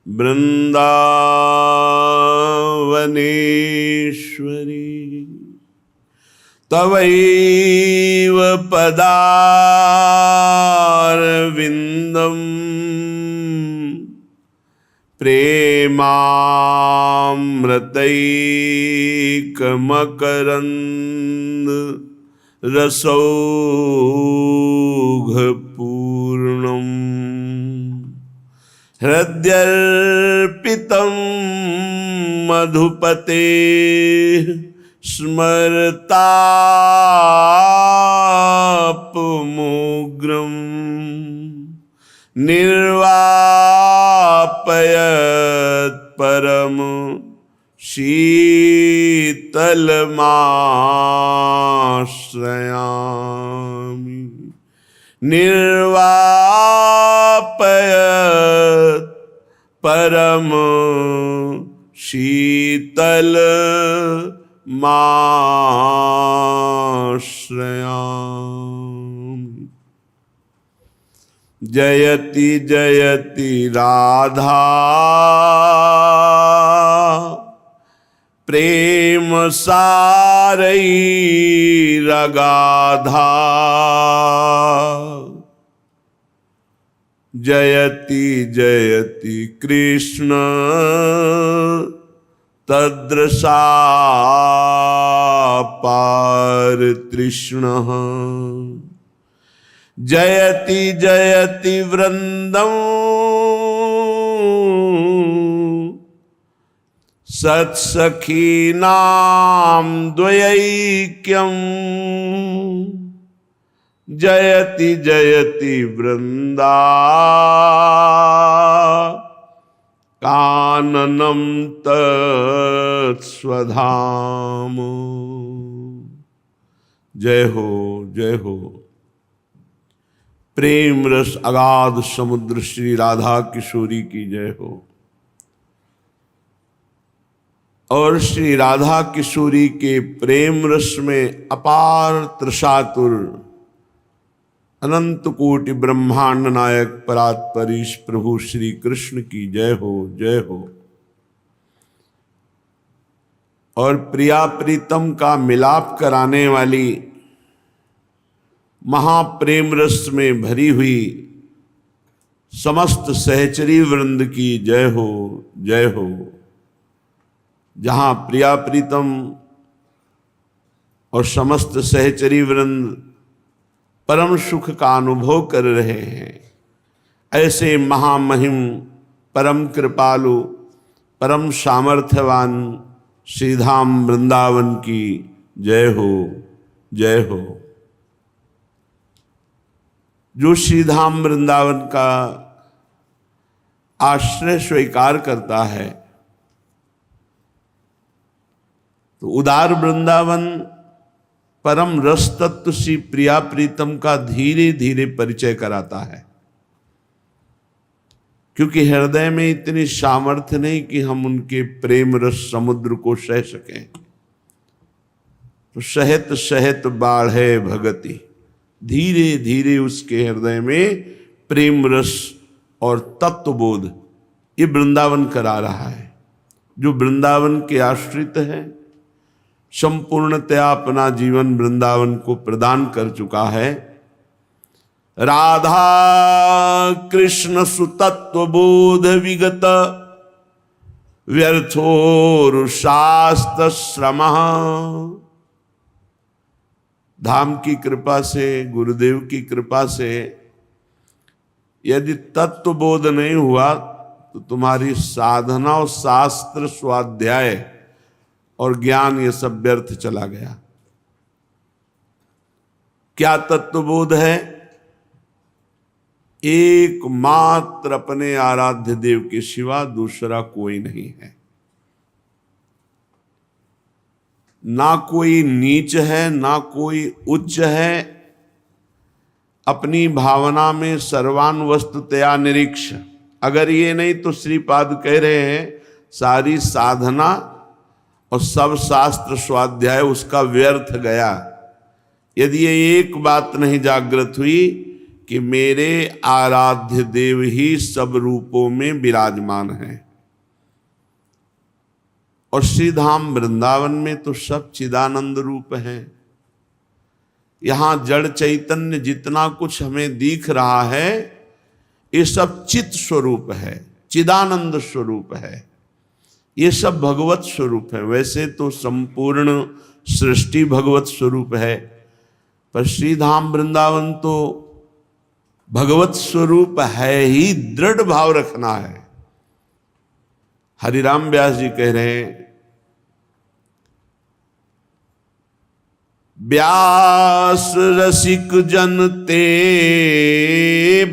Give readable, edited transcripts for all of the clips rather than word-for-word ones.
वृंदावनेश्वरी तवैव पदारविंदम् प्रेमामृतैकमकरन्द रसौघपूर्णम् हृद्यर्पितं मधुपते स्मरतापमुग्रं निर्वापयत् परम शीतलमाश्रयामि निर्वापयत् परम शीतलमाश्रयामि। जयति जयति राधा प्रेम सारैरगाधा जयति जयति कृष्ण तदृशा पार तृष्णः जयति जयति वृंदं सत्सखीनां द्वयैक्यं जयति जयति वृंदा काननं तत्स्वधाम। जय हो जय हो। प्रेम रस अगाध समुद्र श्री राधा किशोरी की जय हो। और श्री राधा किशोरी के प्रेम रस में अपार त्रसातुर अनंत कोटि ब्रह्मांड नायक परात्परीश प्रभु श्री कृष्ण की जय हो जय हो। और प्रिया प्रीतम का मिलाप कराने वाली महाप्रेम रस में भरी हुई समस्त सहचरी वृंद की जय हो जय हो। जहाँ प्रिया प्रीतम और समस्त सहचरी वृंद परम सुख का अनुभव कर रहे हैं, ऐसे महामहिम परम कृपालु परम सामर्थ्यवान श्रीधाम वृंदावन की जय हो जय हो। जो श्रीधाम वृंदावन का आश्रय स्वीकार करता है तो उदार वृंदावन परम रस तत्व श्री प्रिया प्रीतम का धीरे धीरे परिचय कराता है, क्योंकि हृदय में इतनी सामर्थ्य नहीं कि हम उनके प्रेम रस समुद्र को सह सकें। तो सहत सहत बाढ़े भगति, धीरे धीरे उसके हृदय में प्रेम रस और तत्वबोध ये वृंदावन करा रहा है। जो वृंदावन के आश्रित है, संपूर्णतया अपना जीवन वृंदावन को प्रदान कर चुका है। राधा कृष्ण सुतत्वबोध विगत व्यर्थोरुशास्त श्रमः। धाम की कृपा से, गुरुदेव की कृपा से यदि तत्वबोध नहीं हुआ तो तुम्हारी साधना और शास्त्र स्वाध्याय और ज्ञान ये सब व्यर्थ चला गया। क्या तत्वबोध है? एकमात्र अपने आराध्य देव के सिवा दूसरा कोई नहीं है। ना कोई नीच है ना कोई उच्च है। अपनी भावना में सर्वान वस्तुतया निरीक्ष। अगर ये नहीं तो श्रीपाद कह रहे हैं सारी साधना और सब शास्त्र स्वाध्याय उसका व्यर्थ गया। यदि ये एक बात नहीं जागृत हुई कि मेरे आराध्य देव ही सब रूपों में विराजमान हैं। और श्री धाम वृंदावन में तो सब चिदानंद रूप है। यहां जड़ चैतन्य जितना कुछ हमें दिख रहा है ये सब चित स्वरूप है, चिदानंद स्वरूप है, ये सब भगवत स्वरूप है। वैसे तो संपूर्ण सृष्टि भगवत स्वरूप है, पर श्री धाम वृंदावन तो भगवत स्वरूप है ही, दृढ़ भाव रखना है। हरिराम व्यास जी कह रहे हैं, व्यास रसिक जन ते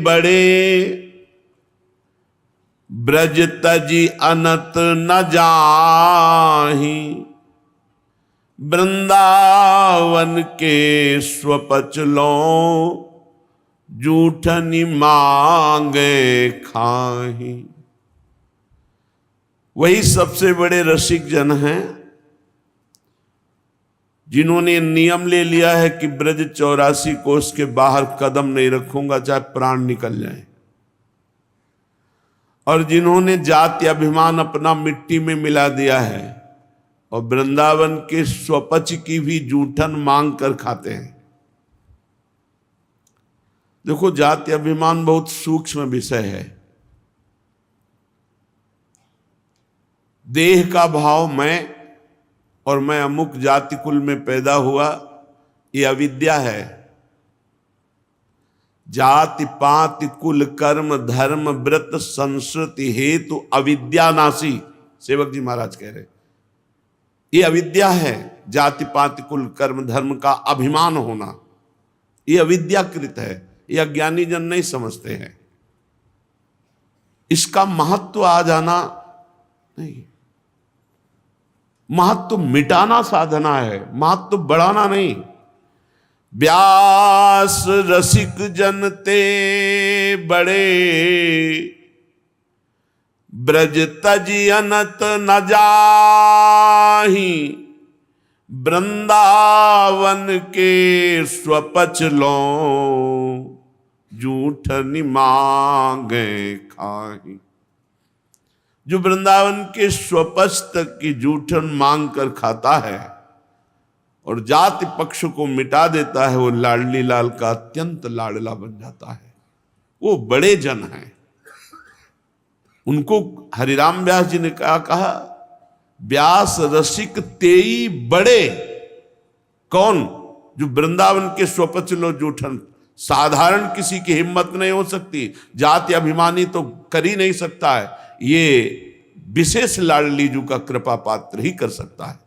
बड़े, ब्रज तजी अनत न जाहि, वृंदावन के स्वपच लो, जूठनी मांगे खाही। वही सबसे बड़े रसिक जन हैं जिन्होंने नियम ले लिया है कि ब्रज 84 कोस के बाहर कदम नहीं रखूंगा चाहे प्राण निकल जाए, और जिन्होंने जाति अभिमान अपना मिट्टी में मिला दिया है और वृंदावन के स्वपच की भी जूठन मांग कर खाते हैं। देखो, जाति अभिमान बहुत सूक्ष्म विषय है। देह का भाव मैं और मैं अमुक जाति कुल में पैदा हुआ, ये अविद्या है। जाति पाति कुल कर्म धर्म व्रत संस्कृति हेतु अविद्यानाशी, सेवक जी महाराज कह रहे, ये अविद्या है। जाति पाति कुल कर्म धर्म का अभिमान होना ये अविद्याकृत है, ये अज्ञानी जन नहीं समझते हैं। इसका महत्व आ जाना नहीं, महत्व मिटाना साधना है, महत्व बढ़ाना नहीं। व्यास रसिक जन ते बड़े, ब्रज तजी अनत न जाहि, वृंदावन के स्वपच लो, जूठ मांगे खाही। जो वृंदावन के स्वपच तक की जूठन मांग कर खाता है और जाति पक्ष को मिटा देता है, वो लाडली लाल का अत्यंत लाडला बन जाता है। वो बड़े जन हैं। उनको हरिराम व्यास जी ने कहा व्यास रसिक तेई बड़े। कौन? जो वृंदावन के स्वपच लो जूठन। साधारण किसी की हिम्मत नहीं हो सकती, जाति अभिमानी तो कर ही नहीं सकता है, ये विशेष लाडली जू का कृपा पात्र ही कर सकता है।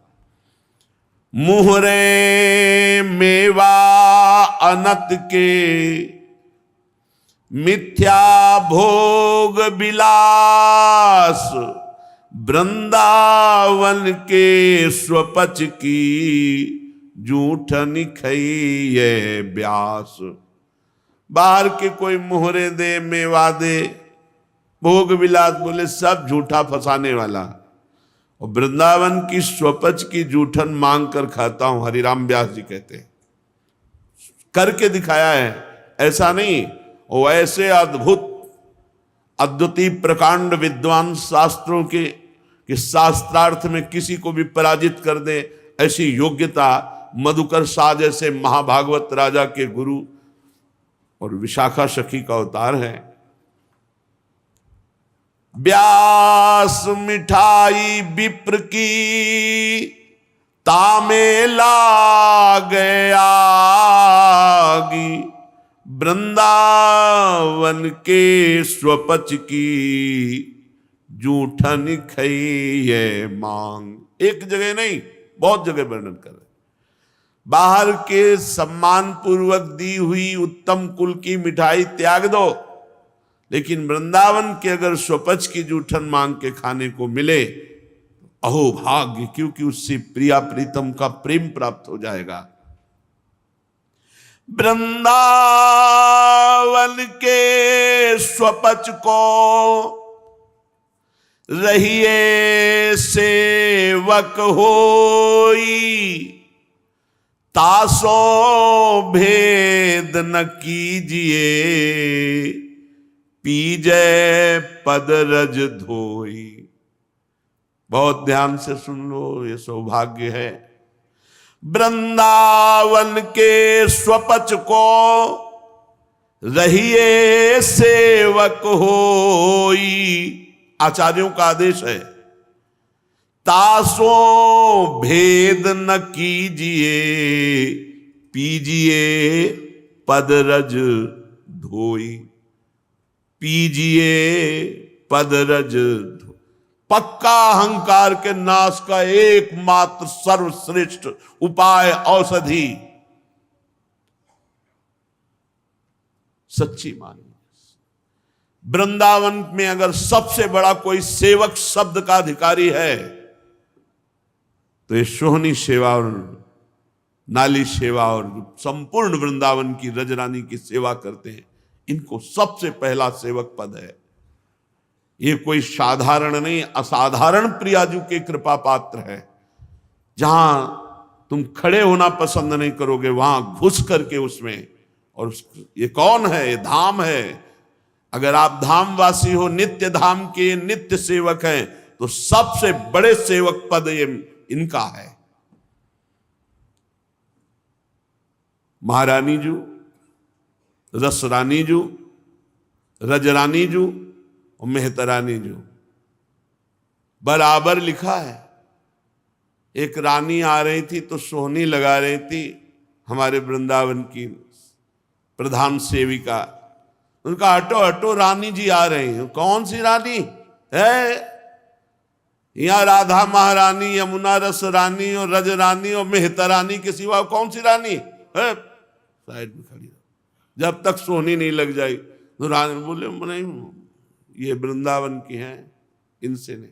मुहरे मेवा अनत के, मिथ्या भोग विलास, वृंदावन के स्वपच की जूठन खइये व्यास। बाहर के कोई मोहरे दे, मेवा दे, भोग विलास बोले, सब झूठा फंसाने वाला। और वृंदावन की स्वपच की जूठन मांग कर खाता हूं, हरिराम व्यास जी कहते हैं। करके दिखाया है, ऐसा नहीं। वो ऐसे अद्भुत अद्वितीय प्रकांड विद्वान शास्त्रों के कि शास्त्रार्थ में किसी को भी पराजित कर दे, ऐसी योग्यता मधुकर शाह जैसे महाभागवत राजा के गुरु और विशाखा सखी का अवतार है। व्यास मिठाई विप्र की, तामे गया, वृंदावन के स्वपच की जूठन खइये मांग। एक जगह नहीं, बहुत जगह वर्णन कर रहे। बाहर के सम्मान पूर्वक दी हुई उत्तम कुल की मिठाई त्याग दो, लेकिन वृंदावन के अगर स्वपच की जूठन मांग के खाने को मिले, अहो भाग्य, क्योंकि उससे प्रिया प्रीतम का प्रेम प्राप्त हो जाएगा। वृंदावन के स्वपच को रहिए सेवक होई, तासो भेद न कीजिए, पीजे पद रज धोई। बहुत ध्यान से सुन लो, ये सौभाग्य है। वृंदावन के स्वपच को रहिए सेवक होई, आचार्यों का आदेश है। तासो भेद न कीजिए, पीजिए पद रज धोई। पीजिए पद रज धो। पक्का अहंकार के नाश का एकमात्र सर्वश्रेष्ठ उपाय, औषधि सच्ची मानी। वृंदावन में अगर सबसे बड़ा कोई सेवक शब्द का अधिकारी है तो ये सोहनी सेवा और नाली सेवा और संपूर्ण वृंदावन की रजरानी की सेवा करते हैं, इनको सबसे पहला सेवक पद है। ये कोई साधारण नहीं, असाधारण प्रियाजू के कृपा पात्र है। जहां तुम खड़े होना पसंद नहीं करोगे, वहां घुस करके उसमें, और ये कौन है? ये धाम है। अगर आप धामवासी हो, नित्य धाम के नित्य सेवक हैं, तो सबसे बड़े सेवक पद ये इनका है। महारानी जू, रसरानी जू, रजरानी जू और मेहतरानी जू बराबर लिखा है। एक रानी आ रही थी तो सोहनी लगा रही थी, हमारे वृंदावन की प्रधान सेविका। उनका हटो हटो, रानी जी आ रही हैं। कौन सी रानी है? यहाँ राधा महारानी, यमुना रस रानी और रज रानी और मेहतरानी के सिवा कौन सी रानी है? साइड में खड़ी रहो, जब तक सोहनी नहीं लग जाए। तो रानी बोले नहीं, ये वृंदावन की हैं, इनसे नहीं।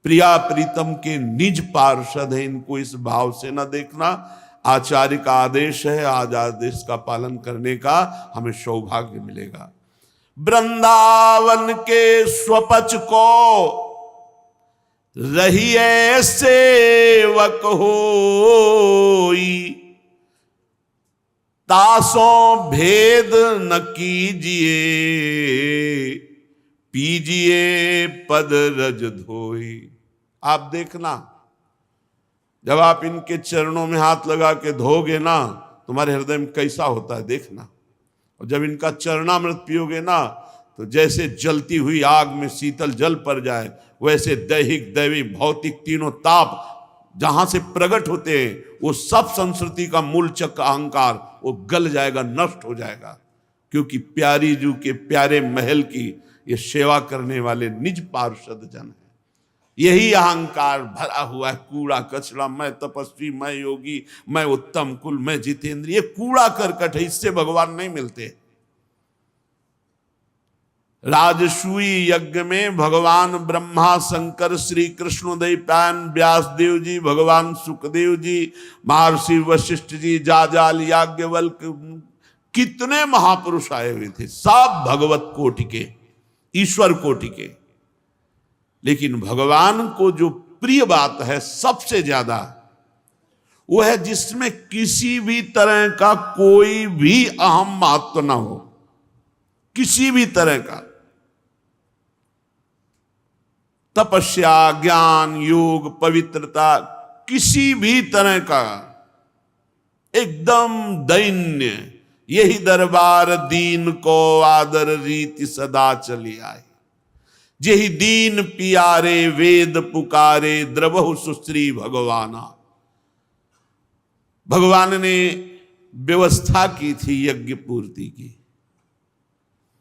प्रिया प्रीतम के निज पार्षद है, इनको इस भाव से न देखना। आचार्य का आदेश है, आज आदेश का पालन करने का हमें सौभाग्य मिलेगा। वृंदावन के स्वपच को रहिए सेवक होई, तासों भेद न कीजिए, पीजिए पद रज धोई। आप देखना, जब आप इनके चरणों में हाथ लगा के धोगे ना, तुम्हारे हृदय में कैसा होता है देखना। और जब इनका चरणामृत पियोगे ना, तो जैसे जलती हुई आग में शीतल जल पड़ जाए, वैसे दैहिक दैविक भौतिक तीनों ताप जहां से प्रकट होते हैं, वो सब संस्कृति का मूल चक्र अहंकार वो गल जाएगा, नष्ट हो जाएगा। क्योंकि प्यारी जू के प्यारे महल की ये सेवा करने वाले निज पार्षद जन है। यही अहंकार भरा हुआ है, कूड़ा कचरा, मैं तपस्वी, मैं योगी, मैं उत्तम कुल, मैं जितेंद्र, ये कूड़ा करकट है, इससे भगवान नहीं मिलते। राजसूय यज्ञ में भगवान ब्रह्मा, शंकर, श्री कृष्णोदय पायन, व्यास देव जी, भगवान सुखदेव जी, महर्षि वशिष्ठ जी, जाजाल, याज्ञवल्क, कितने महापुरुष आए हुए थे, सब भगवत कोटि के, ईश्वर कोटि के। लेकिन भगवान को जो प्रिय बात है सबसे ज्यादा, वो है जिसमें किसी भी तरह का कोई भी अहम महत्व ना हो, किसी भी तरह का। तपस्या, ज्ञान, योग, पवित्रता, किसी भी तरह का, एकदम दैन्य। यही दरबार दीन को आदर रीति सदा चली आई, जेहि दीन पियारे वेद पुकारे, द्रवहु सुश्री भगवाना। भगवान ने व्यवस्था की थी यज्ञ पूर्ति की।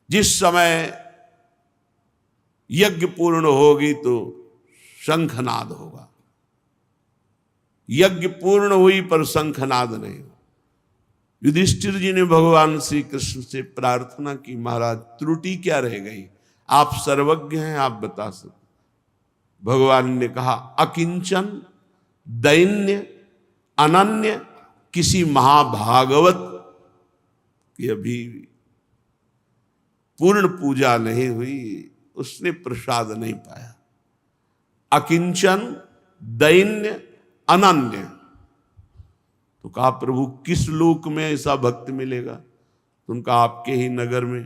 जिस समय यज्ञ पूर्ण होगी तो शंखनाद होगा। यज्ञ पूर्ण हुई पर शंखनाद नहीं हो। युधिष्ठिर जी ने भगवान श्री कृष्ण से प्रार्थना की, महाराज त्रुटि क्या रह गई? आप सर्वज्ञ हैं, आप बता सकते। भगवान ने कहा, अकिंचन दैन्य अनन्य किसी महाभागवत की अभी पूर्ण पूजा नहीं हुई, उसने प्रसाद नहीं पाया। अकिंचन दैन्य अनन्य, तो कहा प्रभु किस लोक में ऐसा भक्त मिलेगा? तो उनका आपके ही नगर में।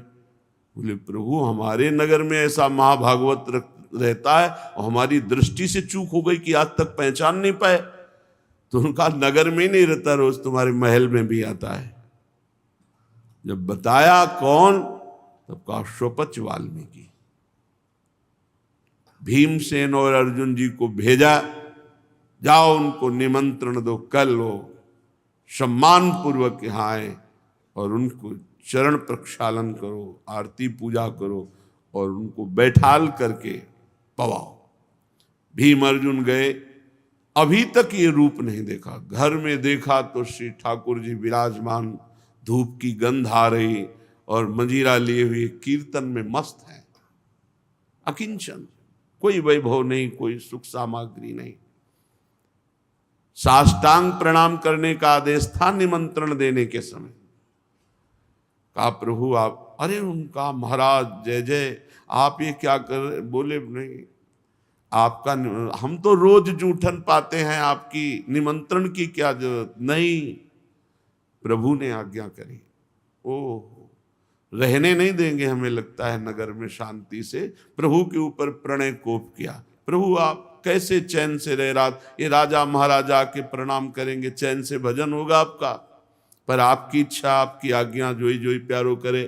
बोले प्रभु हमारे नगर में ऐसा महाभागवत रहता है और हमारी दृष्टि से चूक हो गई कि आज तक पहचान नहीं पाए। तो उनका नगर में नहीं रहता, रोज तुम्हारे महल में भी आता है। जब बताया कौन, तब कहा स्वपच वाल्मीकि। भीमसेन और अर्जुन जी को भेजा, जाओ उनको निमंत्रण दो, कल वो सम्मान पूर्वक यहाँ आए और उनको चरण प्रक्षालन करो, आरती पूजा करो और उनको बैठाल करके पवाओ। भीम अर्जुन गए, अभी तक ये रूप नहीं देखा। घर में देखा तो श्री ठाकुर जी विराजमान, धूप की गंध आ रही और मंजीरा लिए हुए कीर्तन में मस्त है। अकिंचन, कोई वैभव नहीं, कोई सुख सामग्री नहीं। साष्टांग प्रणाम करने का आदेश था निमंत्रण देने के समय। कहा प्रभु आप, अरे उनका महाराज जय जय, आप ये क्या कर? बोले नहीं, आपका हम तो रोज जूठन पाते हैं, आपकी निमंत्रण की क्या जरूरत? नहीं, प्रभु ने आज्ञा करी। ओह, रहने नहीं देंगे हमें लगता है नगर में शांति से। प्रभु के ऊपर प्रणय कोप किया। प्रभु आप कैसे चैन से रह रात? ये राजा महाराजा के प्रणाम करेंगे, चैन से भजन होगा आपका? पर आपकी इच्छा, आपकी आज्ञा, जोई जोई प्यारो करे।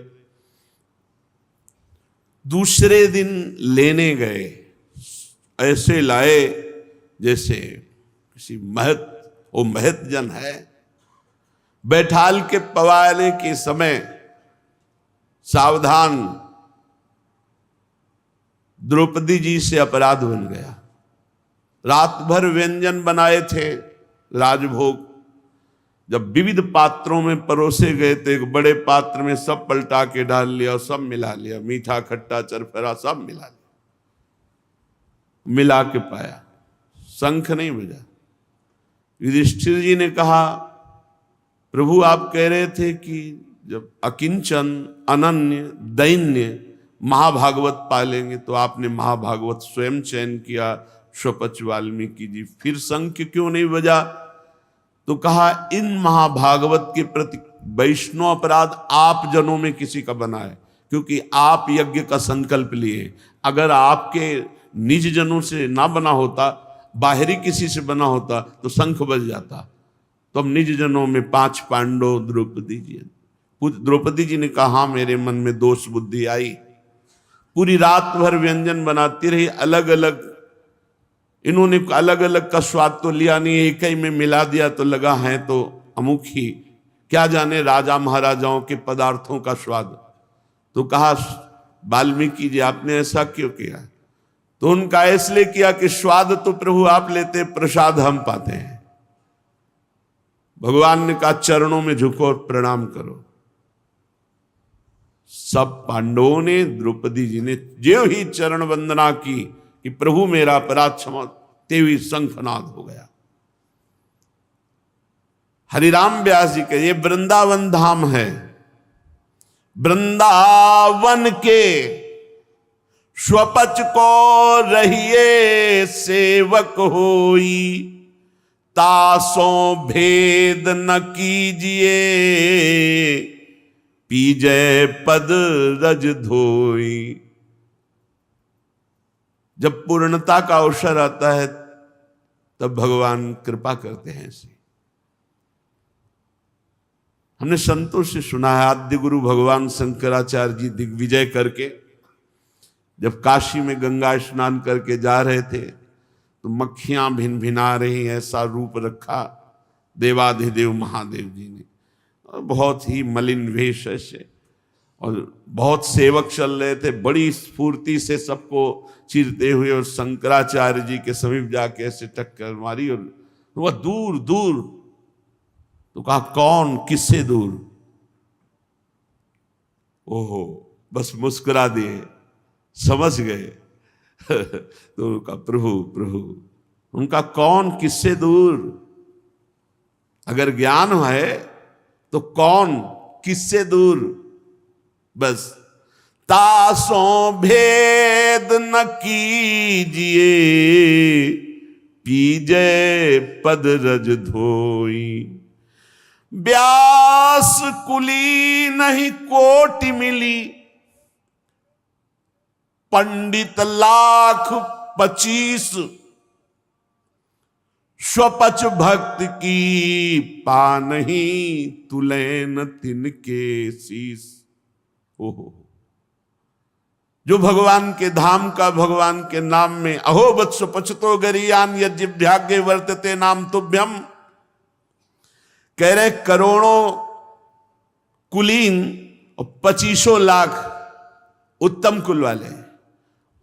दूसरे दिन लेने गए, ऐसे लाए जैसे किसी महत जन है। बैठाल के पवाने के समय सावधान, द्रौपदी जी से अपराध बन गया। रात भर व्यंजन बनाए थे, राजभोग जब विविध पात्रों में परोसे गए तो एक बड़े पात्र में सब पलटा के डाल लिया और सब मिला लिया, मीठा खट्टा चरफरा सब मिला लिया। मिला के पाया, शंख नहीं बजा। युधिष्ठिर जी ने कहा प्रभु आप कह रहे थे कि जब अकिंचन अनन्य दैन्य महाभागवत पालेंगे, तो आपने महाभागवत स्वयं चयन किया, स्वपच वाल्मीकि जी, फिर शंख क्यों नहीं बजा? तो कहा इन महाभागवत के प्रति वैष्णव अपराध आप जनों में किसी का बना है, क्योंकि आप यज्ञ का संकल्प लिए। अगर आपके निज जनों से ना बना होता, बाहरी किसी से बना होता तो शंख बज जाता। तो अब निज जनों में 5 पांडव, द्रौपदी जी। द्रौपदी जी ने कहा हाँ मेरे मन में दोष बुद्धि आई। पूरी रात भर व्यंजन बनाती रही, अलग अलग, इन्होंने अलग अलग का स्वाद तो लिया नहीं, एक ही में मिला दिया तो लगा है तो अमुक ही, क्या जाने राजा महाराजाओं के पदार्थों का स्वाद। तो कहा वाल्मीकि जी आपने ऐसा क्यों किया? तो उनका इसलिए किया कि स्वाद तो प्रभु आप लेते, प्रसाद हम पाते हैं। भगवान ने कहा चरणों में झुको और प्रणाम करो। सब पांडवों ने, द्रौपदी जी ने जो ही चरण वंदना की कि प्रभु मेरा अपराध क्षमा, तेवी शंखनाद हो गया। हरिराम व्यास जी के ये वृंदावन धाम है। वृंदावन के स्वपच को रहिए सेवक होई, तासों भेद न कीजिए, पीजय पद रज धोई। जब पूर्णता का अवसर आता है तब भगवान कृपा करते हैं ऐसे। हमने संतों से सुना है, आद्य गुरु भगवान शंकराचार्य जी दिग्विजय करके जब काशी में गंगा स्नान करके जा रहे थे तो मक्खियां भिन भिना रही, ऐसा रूप रखा देवाधिदेव महादेव जी ने, और बहुत ही मलिन वेश ऐसे, और बहुत सेवक चल रहे थे, बड़ी स्फूर्ति से सबको चीरते हुए, और शंकराचार्य जी के समीप जाके ऐसे टक्कर मारी और वह दूर दूर। तो कहा कौन, किससे दूर? ओहो, बस मुस्कुरा दिए, समझ गए। तो उनका प्रभु प्रभु, उनका कौन किससे दूर? अगर ज्ञान है तो कौन किससे दूर? बस तासों भेद न कीजिए, पीजे पद रज धोई। व्यास कुली नहीं कोटि मिली, पंडित लाख 25, स्वपच भक्त की पा नहीं, तुलैन तिनके शीस। ओहो, जो भगवान के धाम का, भगवान के नाम में अहो वत्स पचतो गरीयान यज्ञभाग्य वर्तते नाम तुभ्यम, कह रहे करोड़ों कुलीन और 25 लाख उत्तम कुल वाले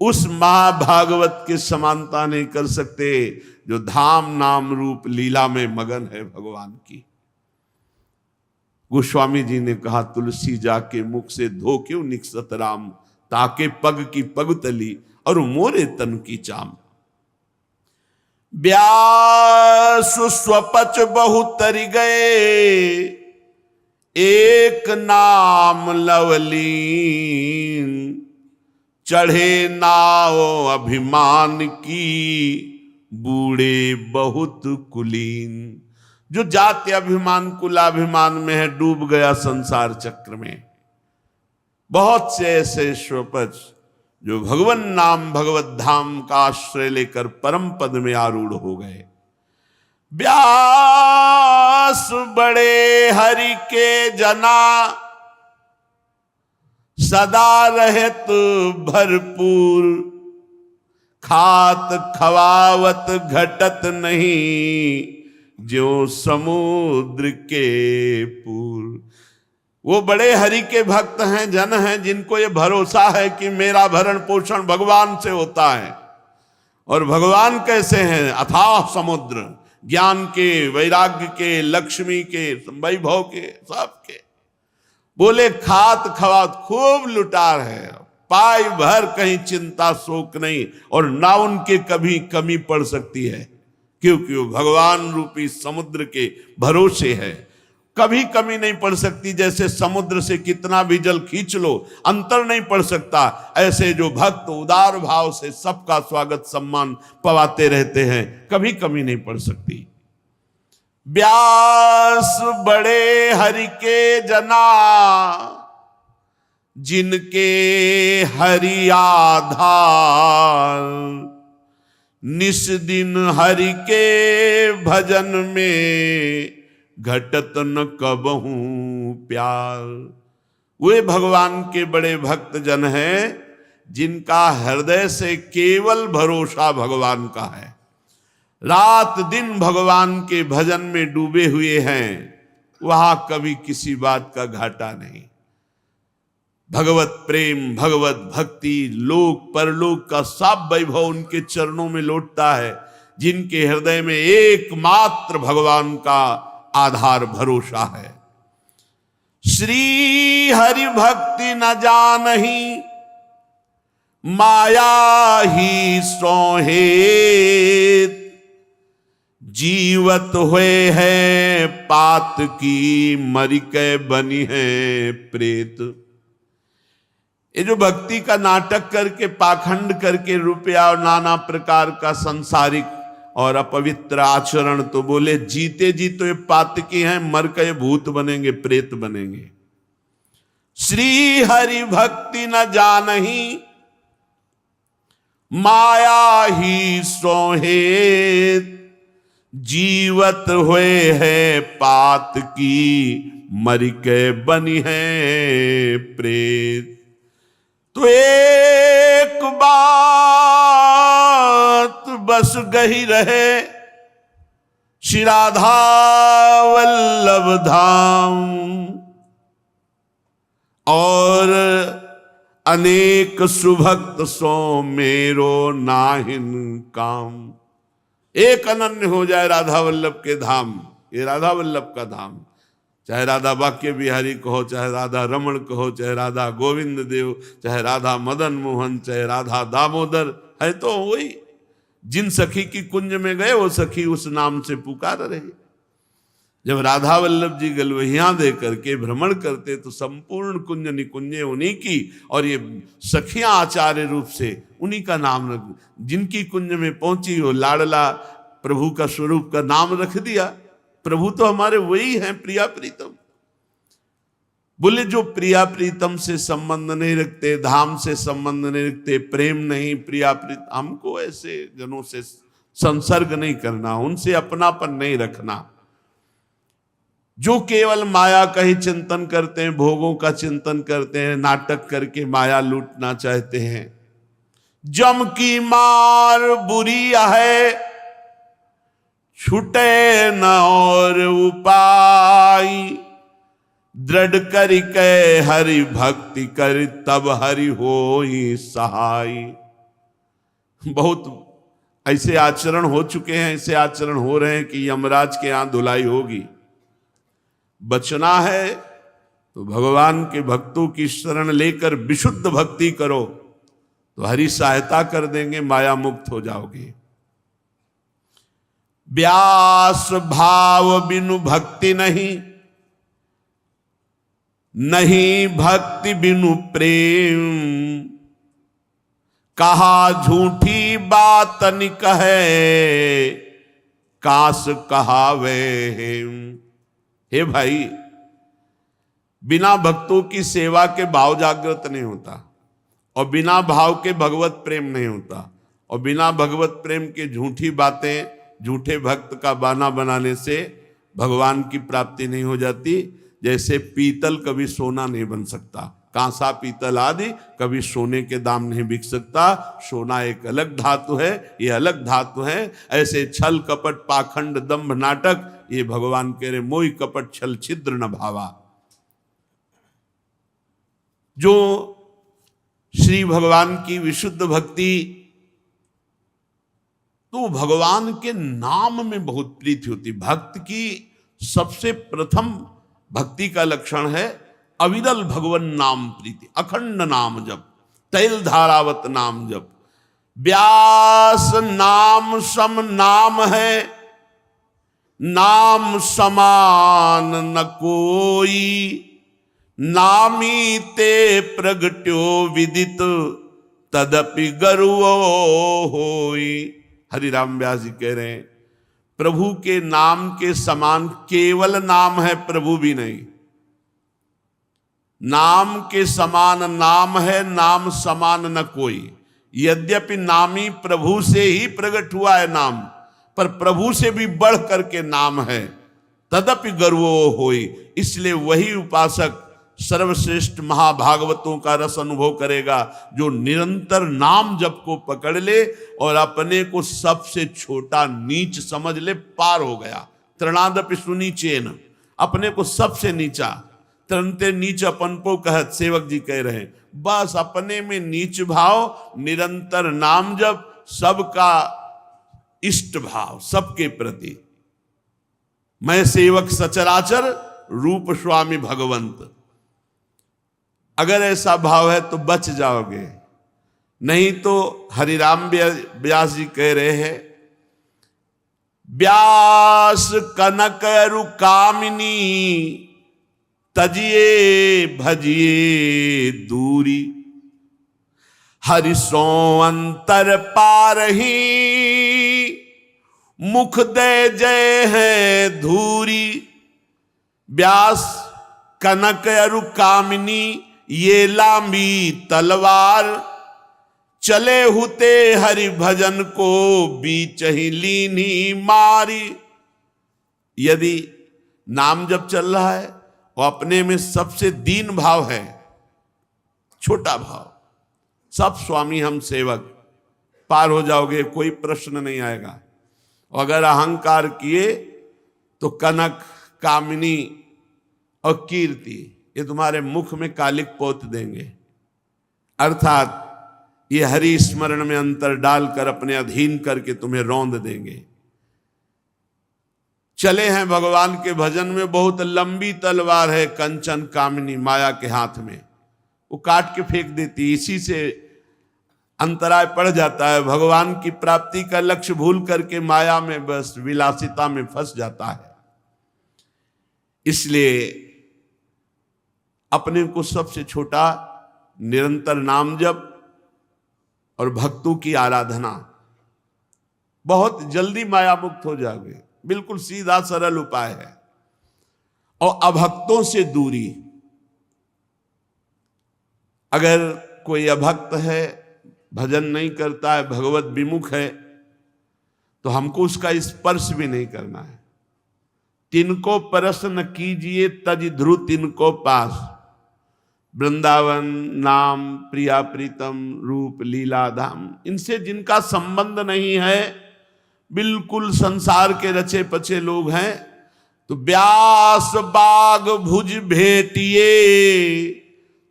उस महाभागवत के समानता नहीं कर सकते जो धाम नाम रूप लीला में मगन है भगवान की। गोस्वामी जी ने कहा, तुलसी जाके मुख से धो क्यों निकसत राम, ताके पग की पग तली और मोरे तन की चाम। व्यास स्वपच बहु तरि गए, एक नाम लवलीन, चढ़े नाव अभिमान की, बूढ़े बहुत कुलीन। जो जाति अभिमान कुलाभिमान में है, डूब गया संसार चक्र में। बहुत से ऐसे स्वपच जो भगवन नाम भगवत धाम का आश्रय लेकर परम पद में आरूढ़ हो गए। व्यास बड़े हरि के जना, सदा रहत भरपूर, खात खवावत घटत नहीं, जो समुद्र के पूर। वो बड़े हरि के भक्त हैं, जन हैं, जिनको ये भरोसा है कि मेरा भरण पोषण भगवान से होता है। और भगवान कैसे हैं? अथाह समुद्र, ज्ञान के, वैराग्य के, लक्ष्मी के, वैभव के, सबके। बोले खात खवात खूब लुटार है, पाई भर कहीं चिंता शोक नहीं, और ना उनके कभी कमी पड़ सकती है, क्योंकि वो भगवान रूपी समुद्र के भरोसे है। कभी कमी नहीं पड़ सकती। जैसे समुद्र से कितना भी जल खींच लो अंतर नहीं पड़ सकता, ऐसे जो भक्त उदार भाव से सबका स्वागत सम्मान पवाते रहते हैं, कभी कमी नहीं पड़ सकती। व्यास बड़े हरि के जना, जिनके हरि आधार, निस दिन हरि के भजन में, घटत न कबहू प्यार। वे भगवान के बड़े भक्त जन हैं जिनका हृदय से केवल भरोसा भगवान का है, रात दिन भगवान के भजन में डूबे हुए हैं, वहां कभी किसी बात का घाटा नहीं। भगवत प्रेम, भगवत भक्ति, लोक परलोक का सब वैभव उनके चरणों में लौटता है, जिनके हृदय में एकमात्र भगवान का आधार भरोसा है। श्री हरि भक्ति न जानहि, माया ही सोहेत, जीवत हुए है पात की, मरिके बनी है प्रेत। ये जो भक्ति का नाटक करके, पाखंड करके, रुपया और नाना प्रकार का संसारिक और अपवित्र आचरण, तो बोले जीते जी तो ये पातकी हैं, मर के भूत बनेंगे, प्रेत बनेंगे। श्री हरि भक्ति न जानहि, माया ही सोहेत, जीवत हुए है पात की, मर के बनी है प्रेत। तो एक बात बस गही रहे, श्री राधा वल्लभ धाम, और अनेक सुभक्त सो मेरो नाहिन काम। एक अनन्य हो जाए राधा वल्लभ के धाम, ये राधा वल्लभ का धाम। चाहे राधा वाक्य बिहारी कहो, चाहे राधा रमण कहो, चाहे राधा गोविंद देव, चाहे राधा मदन मोहन, चाहे राधा दामोदर, है तो वही। जिन सखी की कुंज में गए वो सखी उस नाम से पुकार रहे। जब राधा वल्लभ जी गलवहियां दे करके भ्रमण करते तो संपूर्ण कुंज निकुंजे उन्हीं की, और ये सखियां आचार्य रूप से उन्हीं का नाम रख, जिनकी कुंज में पहुंची वो लाडला प्रभु का स्वरूप का नाम रख दिया। प्रभु तो हमारे वही हैं, प्रिया प्रीतम। बोले जो प्रिया प्रीतम से संबंध नहीं रखते, धाम से संबंध नहीं रखते, प्रेम नहीं, प्रिया प्रीतम, हमको ऐसे जनों से संसर्ग नहीं करना, उनसे अपनापन नहीं रखना। जो केवल माया का ही चिंतन करते हैं, भोगों का चिंतन करते हैं, नाटक करके माया लूटना चाहते हैं। जम की मार बुरी है, छूटे न और उपाय, दृढ़ करि कै हरि भक्ति कर, तब हरि होई सहाय। बहुत ऐसे आचरण हो चुके हैं, ऐसे आचरण हो रहे हैं कि यमराज के यहां धुलाई होगी। बचना है तो भगवान के भक्तों की शरण लेकर विशुद्ध भक्ति करो, तो हरि सहायता कर देंगे, माया मुक्त हो जाओगे। व्यास भाव बिनु भक्ति नहीं, नहीं भक्ति बिनु प्रेम, कहा झूठी बात न कहे, कास कहावे। हे भाई, बिना भक्तों की सेवा के भाव जागृत नहीं होता, और बिना भाव के भगवत प्रेम नहीं होता, और बिना भगवत प्रेम के झूठी बातें, झूठे भक्त का बहाना बनाने से भगवान की प्राप्ति नहीं हो जाती। जैसे पीतल कभी सोना नहीं बन सकता, कांसा पीतल आदि कभी सोने के दाम नहीं बिक सकता। सोना एक अलग धातु है, ये अलग धातु है। ऐसे छल कपट पाखंड दंभ नाटक, ये भगवान कह रहे मोहि कपट छल छिद्र न भावा। जो श्री भगवान की विशुद्ध भक्ति, तो भगवान के नाम में बहुत प्रीति होती। भक्त की सबसे प्रथम भक्ति का लक्षण है अविरल भगवन नाम प्रीति, अखंड नाम जप, तैल धारावत नाम जप। व्यास नाम सम नाम है, नाम समान न कोई, नामी ते प्रगट्यो विदित, तदपि गर्वो होई। हरिराम व्यास जी कह रहे हैं प्रभु के नाम के समान केवल नाम है, प्रभु भी नहीं। नाम के समान नाम है, नाम समान न कोई। यद्यपि नामी प्रभु से ही प्रकट हुआ है नाम, पर प्रभु से भी बढ़ करके नाम है। तदपि गर्वो होई, इसलिए वही उपासक सर्वश्रेष्ठ महाभागवतों का रस अनुभव करेगा जो निरंतर नाम जप को पकड़ ले और अपने को सबसे छोटा नीच समझ ले, पार हो गया। तृणादपि सुनीचेन, अपने को सबसे नीचा, तृणते नीच अपनपो कहत, सेवक जी कह रहे हैं। बस अपने में नीच भाव, निरंतर नाम जप, सबका इष्ट भाव, सबके प्रति मैं सेवक सचराचर, रूप स्वामी भगवंत। अगर ऐसा भाव है तो बच जाओगे, नहीं तो हरिराम व्यास जी कह रहे हैं व्यास कनक अरु कामिनी, तजिए भजिए दूरी, हरि सो अंतर पारही, मुख दे जय है धूरी। व्यास कनक अरु कामिनी, ये लांबी तलवार, चले हुते हरि भजन को, बीच ही लीनी मारी। यदि नाम जब चल रहा है वो अपने में सबसे दीन भाव है, छोटा भाव, सब स्वामी हम सेवक, पार हो जाओगे, कोई प्रश्न नहीं आएगा। अगर अहंकार किए तो कनक, कामिनी और कीर्ति ये तुम्हारे मुख में कालिक पोत देंगे। अर्थात ये हरि स्मरण में अंतर डालकर अपने अधीन करके तुम्हें रौंद देंगे। चले हैं भगवान के भजन में, बहुत लंबी तलवार है कंचन कामिनी माया के हाथ में, वो काट के फेंक देती, इसी से अंतराय पड़ जाता है। भगवान की प्राप्ति का लक्ष्य भूल करके माया में बस विलासिता में फंस जाता है। इसलिए अपने को सबसे छोटा, निरंतर नाम जप और भक्तों की आराधना, बहुत जल्दी माया मुक्त हो जाओगे। बिल्कुल सीधा सरल उपाय है। और अभक्तों से दूरी। अगर कोई अभक्त है, भजन नहीं करता है, भगवत विमुख है, तो हमको उसका स्पर्श भी नहीं करना है। तिनको परस न कीजिए तज ध्रुव तिनको पास, वृंदावन नाम प्रिया प्रीतम रूप लीला धाम। इनसे जिनका संबंध नहीं है, बिल्कुल संसार के रचे पचे लोग हैं, तो व्यास बाग भुज भेटिए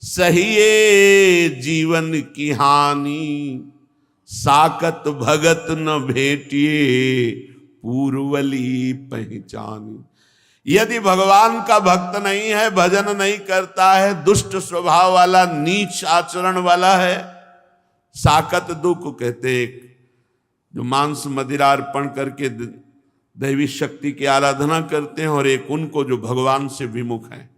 सहिए जीवन की हानि, साकत भगत न भेटिए पूर्वली पहचानी। यदि भगवान का भक्त नहीं है, भजन नहीं करता है, दुष्ट स्वभाव वाला, नीच आचरण वाला है, साकत दुख कहते, जो मांस मदिरा अर्पण करके दैवी शक्ति की आराधना करते हैं, और एक उनको जो भगवान से विमुख है।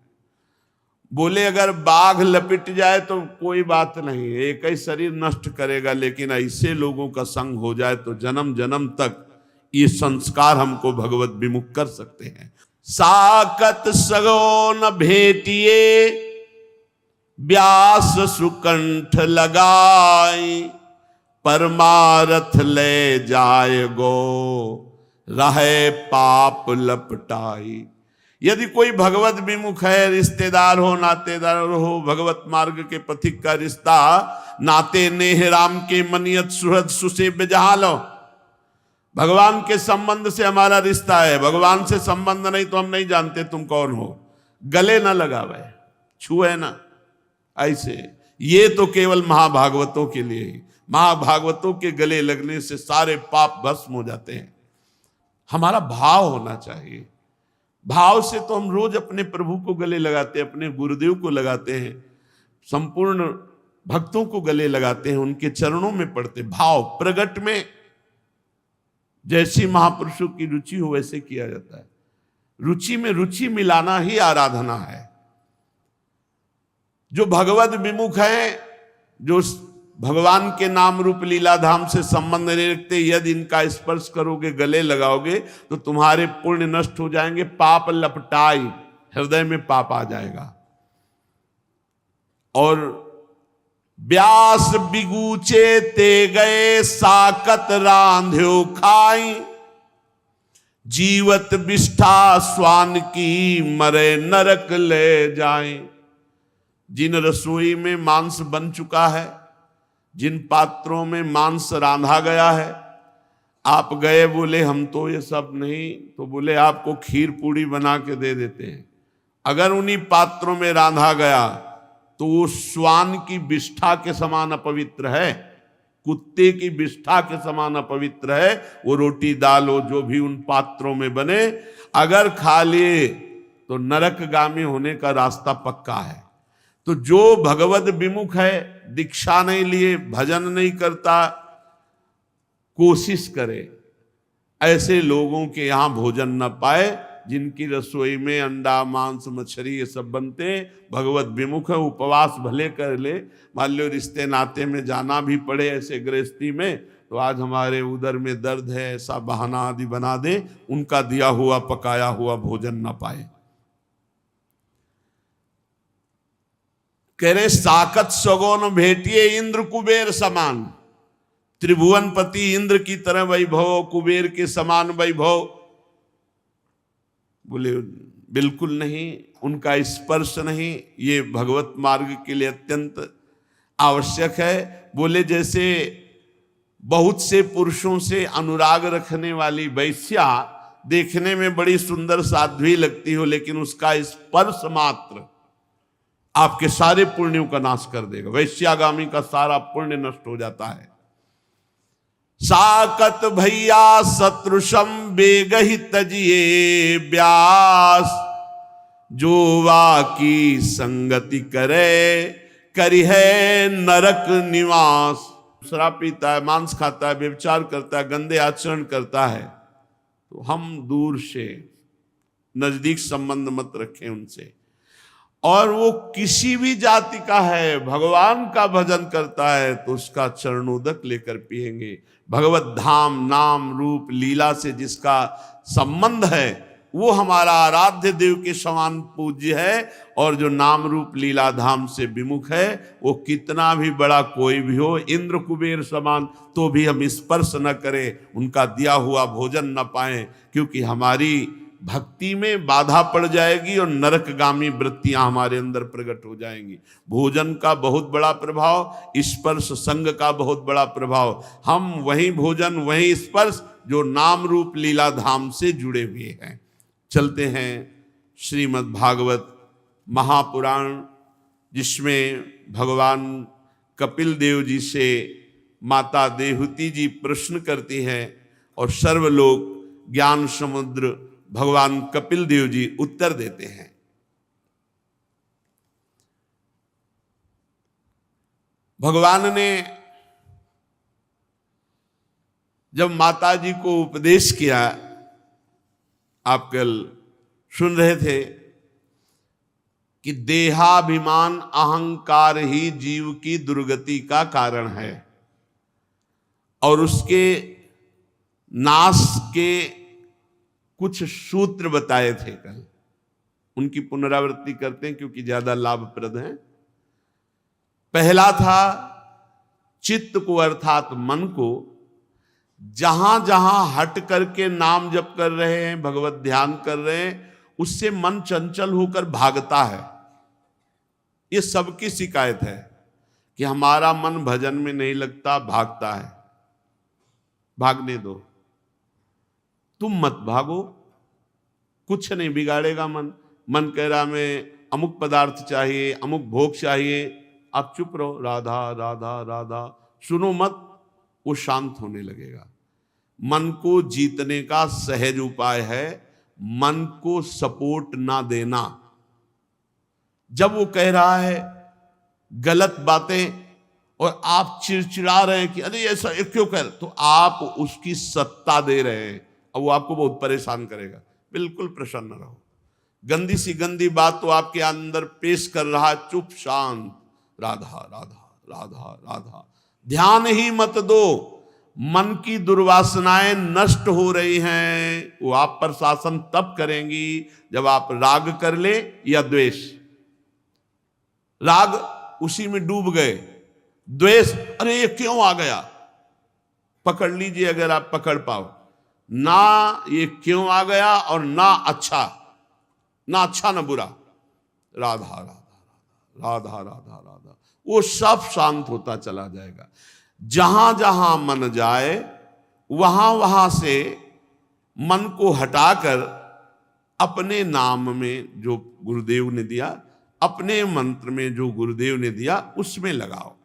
बोले अगर बाघ लपिट जाए तो कोई बात नहीं, एक ही शरीर नष्ट करेगा, लेकिन ऐसे लोगों का संग हो जाए तो जन्म जन्म तक ये संस्कार हमको भगवत विमुख कर सकते हैं। साकत सगो न भेटिए व्यास सुकंठ लगाई, परमारथ ले जाए गो रहे पाप लपटाई। यदि कोई भगवत विमुख है, रिश्तेदार हो, नातेदार हो, भगवत मार्ग के पथिक का रिश्ता, नाते नेह राम के मनियत सुहृद सुसेव्य जहालो। भगवान के संबंध से हमारा रिश्ता है, भगवान से संबंध नहीं तो हम नहीं जानते तुम कौन हो। गले ना लगावे, छुए ना, ऐसे। ये तो केवल महाभागवतों के लिए ही। महाभागवतों के गले लगने से सारे पाप भस्म हो जाते हैं। हमारा भाव होना चाहिए। भाव से तो हम रोज अपने प्रभु को गले लगाते हैं, अपने गुरुदेव को लगाते हैं, संपूर्ण भक्तों को गले लगाते हैं, उनके चरणों में पड़ते। भाव प्रगट में जैसी महापुरुषों की रुचि हो वैसे किया जाता है। रुचि में रुचि मिलाना ही आराधना है। जो भगवत विमुख है, जो भगवान के नाम रूप लीला धाम से संबंध नहीं रखते, यदि इनका स्पर्श करोगे, गले लगाओगे, तो तुम्हारे पुण्य नष्ट हो जाएंगे। पाप लपटाई, हृदय में पाप आ जाएगा। और व्यास बिगूचे ते गए साकत रांध्यो खाई, जीवत विष्ठा स्वान की मरे नरक ले जाए। जिन रसोई में मांस बन चुका है, जिन पात्रों में मांस रांधा गया है, आप गए, बोले हम तो ये सब नहीं, तो बोले आपको खीर पूड़ी बना के दे देते हैं। अगर उन्हीं पात्रों में रांधा गया तो वो श्वान की विष्ठा के समान अपवित्र है, कुत्ते की विष्ठा के समान अपवित्र है। वो रोटी दाल हो जो भी उन पात्रों में बने, अगर खा लिए तो नरकगामी होने का रास्ता पक्का है। तो जो भगवत विमुख है, दीक्षा नहीं लिए, भजन नहीं करता, कोशिश करे ऐसे लोगों के यहां भोजन न पाए, जिनकी रसोई में अंडा मांस मछली ये सब बनते। भगवत विमुख है, उपवास भले कर ले, मान लो रिश्ते नाते में जाना भी पड़े ऐसे गृहस्थी में, तो आज हमारे उदर में दर्द है, ऐसा बहाना आदि बना दे, उनका दिया हुआ पकाया हुआ भोजन न पाए। कह रहे साकत सगोन भेटिए इंद्र कुबेर समान। त्रिभुवनपति इंद्र की तरह वैभव, कुबेर के समान वैभव, बोले बिल्कुल नहीं, उनका स्पर्श नहीं। ये भगवत मार्ग के लिए अत्यंत आवश्यक है। बोले जैसे बहुत से पुरुषों से अनुराग रखने वाली वैश्या देखने में बड़ी सुंदर साध्वी लगती हो, लेकिन उसका स्पर्श मात्र आपके सारे पुण्यों का नाश कर देगा। वैश्यागामी का सारा पुण्य नष्ट हो जाता है। साकत भैया शत्रुषम बेगहि तजिए व्यास, जो वा की संगति करे करी है नरक निवास। शराब पीता है, मांस खाता है, व्यभिचार करता है, गंदे आचरण करता है, तो हम दूर से, नजदीक संबंध मत रखें उनसे। और वो किसी भी जाति का है, भगवान का भजन करता है तो उसका चरणोदक लेकर पिएंगे। भगवत धाम नाम रूप लीला से जिसका संबंध है वो हमारा आराध्य देव के समान पूज्य है, और जो नाम रूप लीला धाम से विमुख है वो कितना भी बड़ा कोई भी हो, इंद्र कुबेर समान, तो भी हम स्पर्श न करें, उनका दिया हुआ भोजन न पाएं, क्योंकि हमारी भक्ति में बाधा पड़ जाएगी और नरकगामी वृत्तियां हमारे अंदर प्रकट हो जाएंगी। भोजन का बहुत बड़ा प्रभाव, स्पर्श संग का बहुत बड़ा प्रभाव। हम वही भोजन वही स्पर्श जो नाम रूप लीला धाम से जुड़े हुए हैं। चलते हैं श्रीमद् भागवत महापुराण, जिसमें भगवान कपिल देव जी से माता देवहूति जी प्रश्न करती हैं और सर्वलोक ज्ञान समुद्र भगवान कपिल देव जी उत्तर देते हैं। भगवान ने जब माता जी को उपदेश किया, आप कल सुन रहे थे कि देहाभिमान अहंकार ही जीव की दुर्गति का कारण है, और उसके नाश के कुछ सूत्र बताए थे कल, उनकी पुनरावृत्ति करते हैं क्योंकि ज्यादा लाभप्रद है। पहला था चित्त को अर्थात मन को, जहां जहां हट करके नाम जप कर रहे हैं, भगवत ध्यान कर रहे हैं, उससे मन चंचल होकर भागता है। ये सबकी शिकायत है कि हमारा मन भजन में नहीं लगता, भागता है। भागने दो, तुम मत भागो, कुछ नहीं बिगाड़ेगा मन। मन कह रहा मैं अमुक पदार्थ चाहिए, अमुक भोग चाहिए, आप चुप रहो, राधा राधा राधा सुनो मत, वो शांत होने लगेगा। मन को जीतने का सहज उपाय है मन को सपोर्ट ना देना। जब वो कह रहा है गलत बातें और आप चिड़चिड़ा रहे हैं कि अरे ऐसा क्यों कर, तो आप उसकी सत्ता दे रहे हैं और वो आपको बहुत परेशान करेगा। बिल्कुल प्रसन्न रहो। गंदी सी गंदी बात तो आपके अंदर पेश कर रहा है, चुप शांत, राधा राधा राधा राधा, ध्यान ही मत दो। मन की दुर्वासनाएं नष्ट हो रही हैं, वो आप पर शासन तब करेंगी जब आप राग कर ले या द्वेष। राग उसी में डूब गए, द्वेष अरे ये क्यों आ गया, पकड़ लीजिए अगर आप पकड़ पाओ ना, ये क्यों आ गया और ना अच्छा ना बुरा, राधा राधा राधा राधा राधा, वो सब शांत होता चला जाएगा। जहां जहां मन जाए वहां वहां से मन को हटाकर अपने नाम में जो गुरुदेव ने दिया, अपने मंत्र में जो गुरुदेव ने दिया उसमें लगाओ।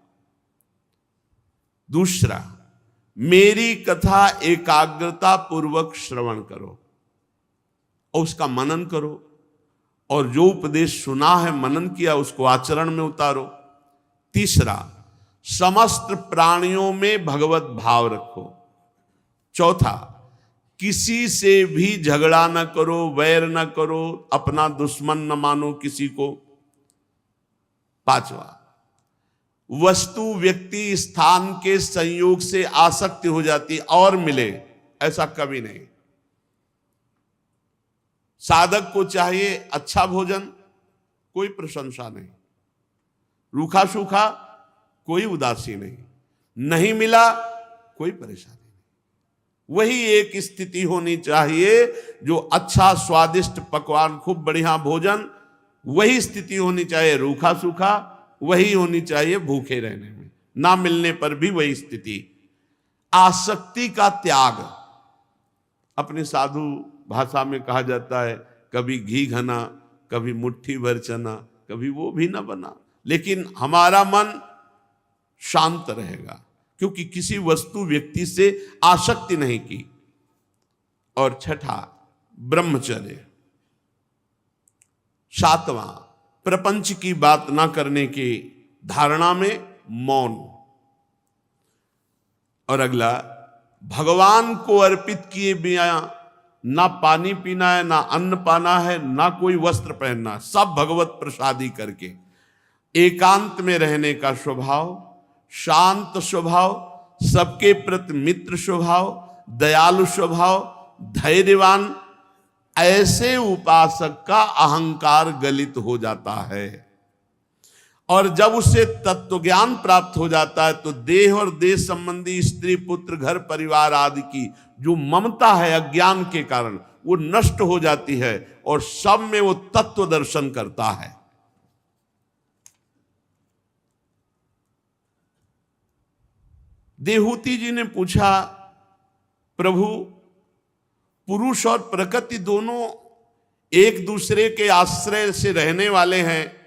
दूसरा, मेरी कथा एकाग्रता पूर्वक श्रवण करो और उसका मनन करो, और जो उपदेश सुना है मनन किया उसको आचरण में उतारो। तीसरा, समस्त प्राणियों में भगवत भाव रखो। चौथा, किसी से भी झगड़ा न करो, वैर न करो, अपना दुश्मन न मानो किसी को। पांचवा, वस्तु व्यक्ति स्थान के संयोग से आसक्ति हो जाती और मिले, ऐसा कभी नहीं। साधक को चाहिए अच्छा भोजन, कोई प्रशंसा नहीं, रूखा सूखा कोई उदासी नहीं, नहीं मिला कोई परेशानी नहीं। वही एक स्थिति होनी चाहिए जो अच्छा स्वादिष्ट पकवान, खूब बढ़िया भोजन, वही स्थिति होनी चाहिए। रूखा सूखा वही होनी चाहिए भूखे रहने में, ना मिलने पर भी वही स्थिति। आसक्ति का त्याग, अपने साधु भाषा में कहा जाता है, कभी घी घना, कभी मुट्ठी भर चना, कभी वो भी ना बना, लेकिन हमारा मन शांत रहेगा क्योंकि किसी वस्तु व्यक्ति से आसक्ति नहीं की। और छठा, ब्रह्मचर्य। सातवां, प्रपंच की बात ना करने की धारणा में मौन। और अगला, भगवान को अर्पित किए बिना ना पानी पीना है, ना अन्न पाना है, ना कोई वस्त्र पहनना, सब भगवत प्रसादी करके एकांत में रहने का स्वभाव, शांत स्वभाव, सबके प्रति मित्र स्वभाव, दयालु स्वभाव, धैर्यवान, ऐसे उपासक का अहंकार गलित हो जाता है। और जब उसे तत्व ज्ञान प्राप्त हो जाता है तो देह और देह संबंधी स्त्री पुत्र घर परिवार आदि की जो ममता है अज्ञान के कारण वो नष्ट हो जाती है और सब में वो तत्व दर्शन करता है। देहूति जी ने पूछा, प्रभु पुरुष और प्रकृति दोनों एक दूसरे के आश्रय से रहने वाले हैं,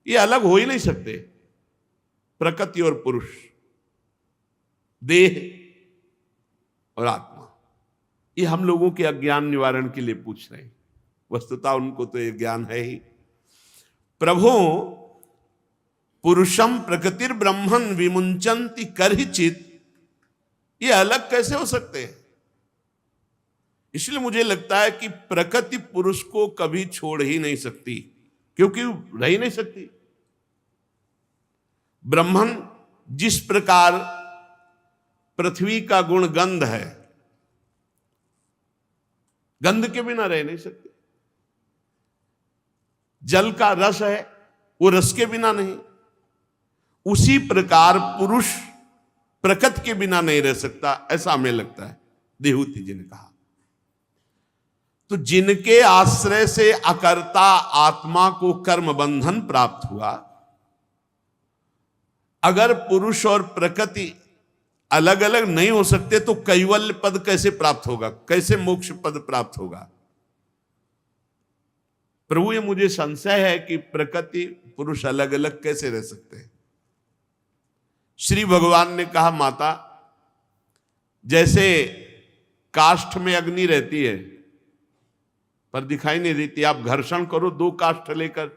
ये अलग हो ही नहीं सकते। प्रकृति और पुरुष, देह और आत्मा, ये हम लोगों के अज्ञान निवारण के लिए पूछ रहे हैं। वस्तुतः उनको तो ये ज्ञान है ही। प्रभु पुरुषम प्रकृतिर ब्रह्मन विमुंचन्ति करहिचित, ये अलग कैसे हो सकते हैं? इसलिए मुझे लगता है कि प्रकृति पुरुष को कभी छोड़ ही नहीं सकती, क्योंकि रह ही नहीं सकती। ब्रह्मन जिस प्रकार पृथ्वी का गुण गंध है, गंध के बिना रह नहीं सकते। जल का रस है, वो रस के बिना नहीं। उसी प्रकार पुरुष प्रकृति के बिना नहीं रह सकता, ऐसा हमें लगता है, देहूति जी ने कहा। तो जिनके आश्रय से अकर्ता आत्मा को कर्म बंधन प्राप्त हुआ, अगर पुरुष और प्रकृति अलग अलग नहीं हो सकते तो कैवल्य पद कैसे प्राप्त होगा, कैसे मोक्ष पद प्राप्त होगा? प्रभु ये मुझे संशय है कि प्रकृति पुरुष अलग अलग कैसे रह सकते हैं। श्री भगवान ने कहा, माता जैसे काष्ठ में अग्नि रहती है पर दिखाई नहीं देती, आप घर्षण करो दो काष्ठ लेकर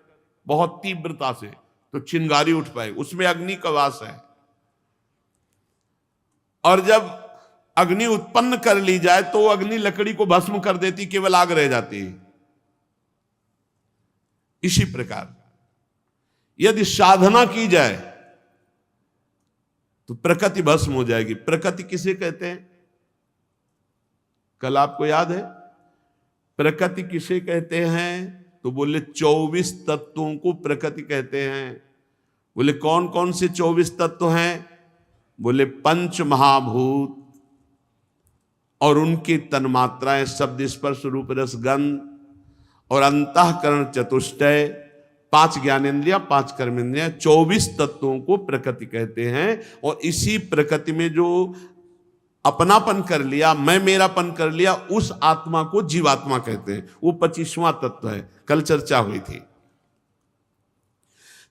बहुत तीव्रता से तो चिंगारी उठ पाए, उसमें अग्नि का वास है। और जब अग्नि उत्पन्न कर ली जाए तो अग्नि लकड़ी को भस्म कर देती, केवल आग रह जाती है। इसी प्रकार यदि साधना की जाए तो प्रकृति भस्म हो जाएगी। प्रकृति किसे कहते हैं? कल आपको याद है प्रकृति किसे कहते हैं? तो बोले 24 तत्वों को प्रकृति कहते हैं। बोले कौन कौन से 24 तत्व हैं? बोले पंच महाभूत और उनकी तन्मात्राएं, शब्द स्पर्श रूप रस गंध, और अंतःकरण चतुष्टय, 5 ज्ञानेंद्रिया, 5 कर्मेंद्रिया, 24 तत्वों को प्रकृति कहते हैं। और इसी प्रकृति में जो अपनापन कर लिया, मैं मेरापन कर लिया, उस आत्मा को जीवात्मा कहते हैं। वो 25वां तत्व है, कल चर्चा हुई थी।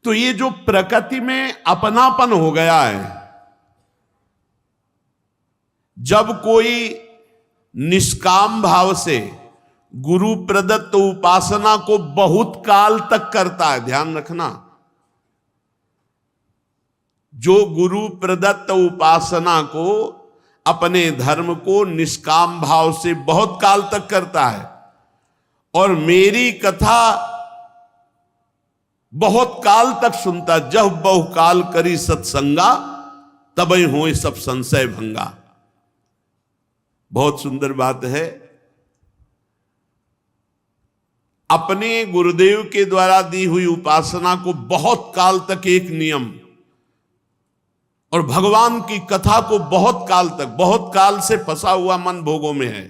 तो ये जो प्रकृति में अपनापन हो गया है, जब कोई निष्काम भाव से गुरु प्रदत्त उपासना को बहुत काल तक करता है, ध्यान रखना, जो गुरु प्रदत्त उपासना को, अपने धर्म को निष्काम भाव से बहुत काल तक करता है और मेरी कथा बहुत काल तक सुनता, जब बहुकाल करी सत्संगा तबै होए सब संशय भंगा। बहुत सुंदर बात है। अपने गुरुदेव के द्वारा दी हुई उपासना को बहुत काल तक एक नियम, और भगवान की कथा को बहुत काल तक, बहुत काल से फंसा हुआ मन भोगों में है,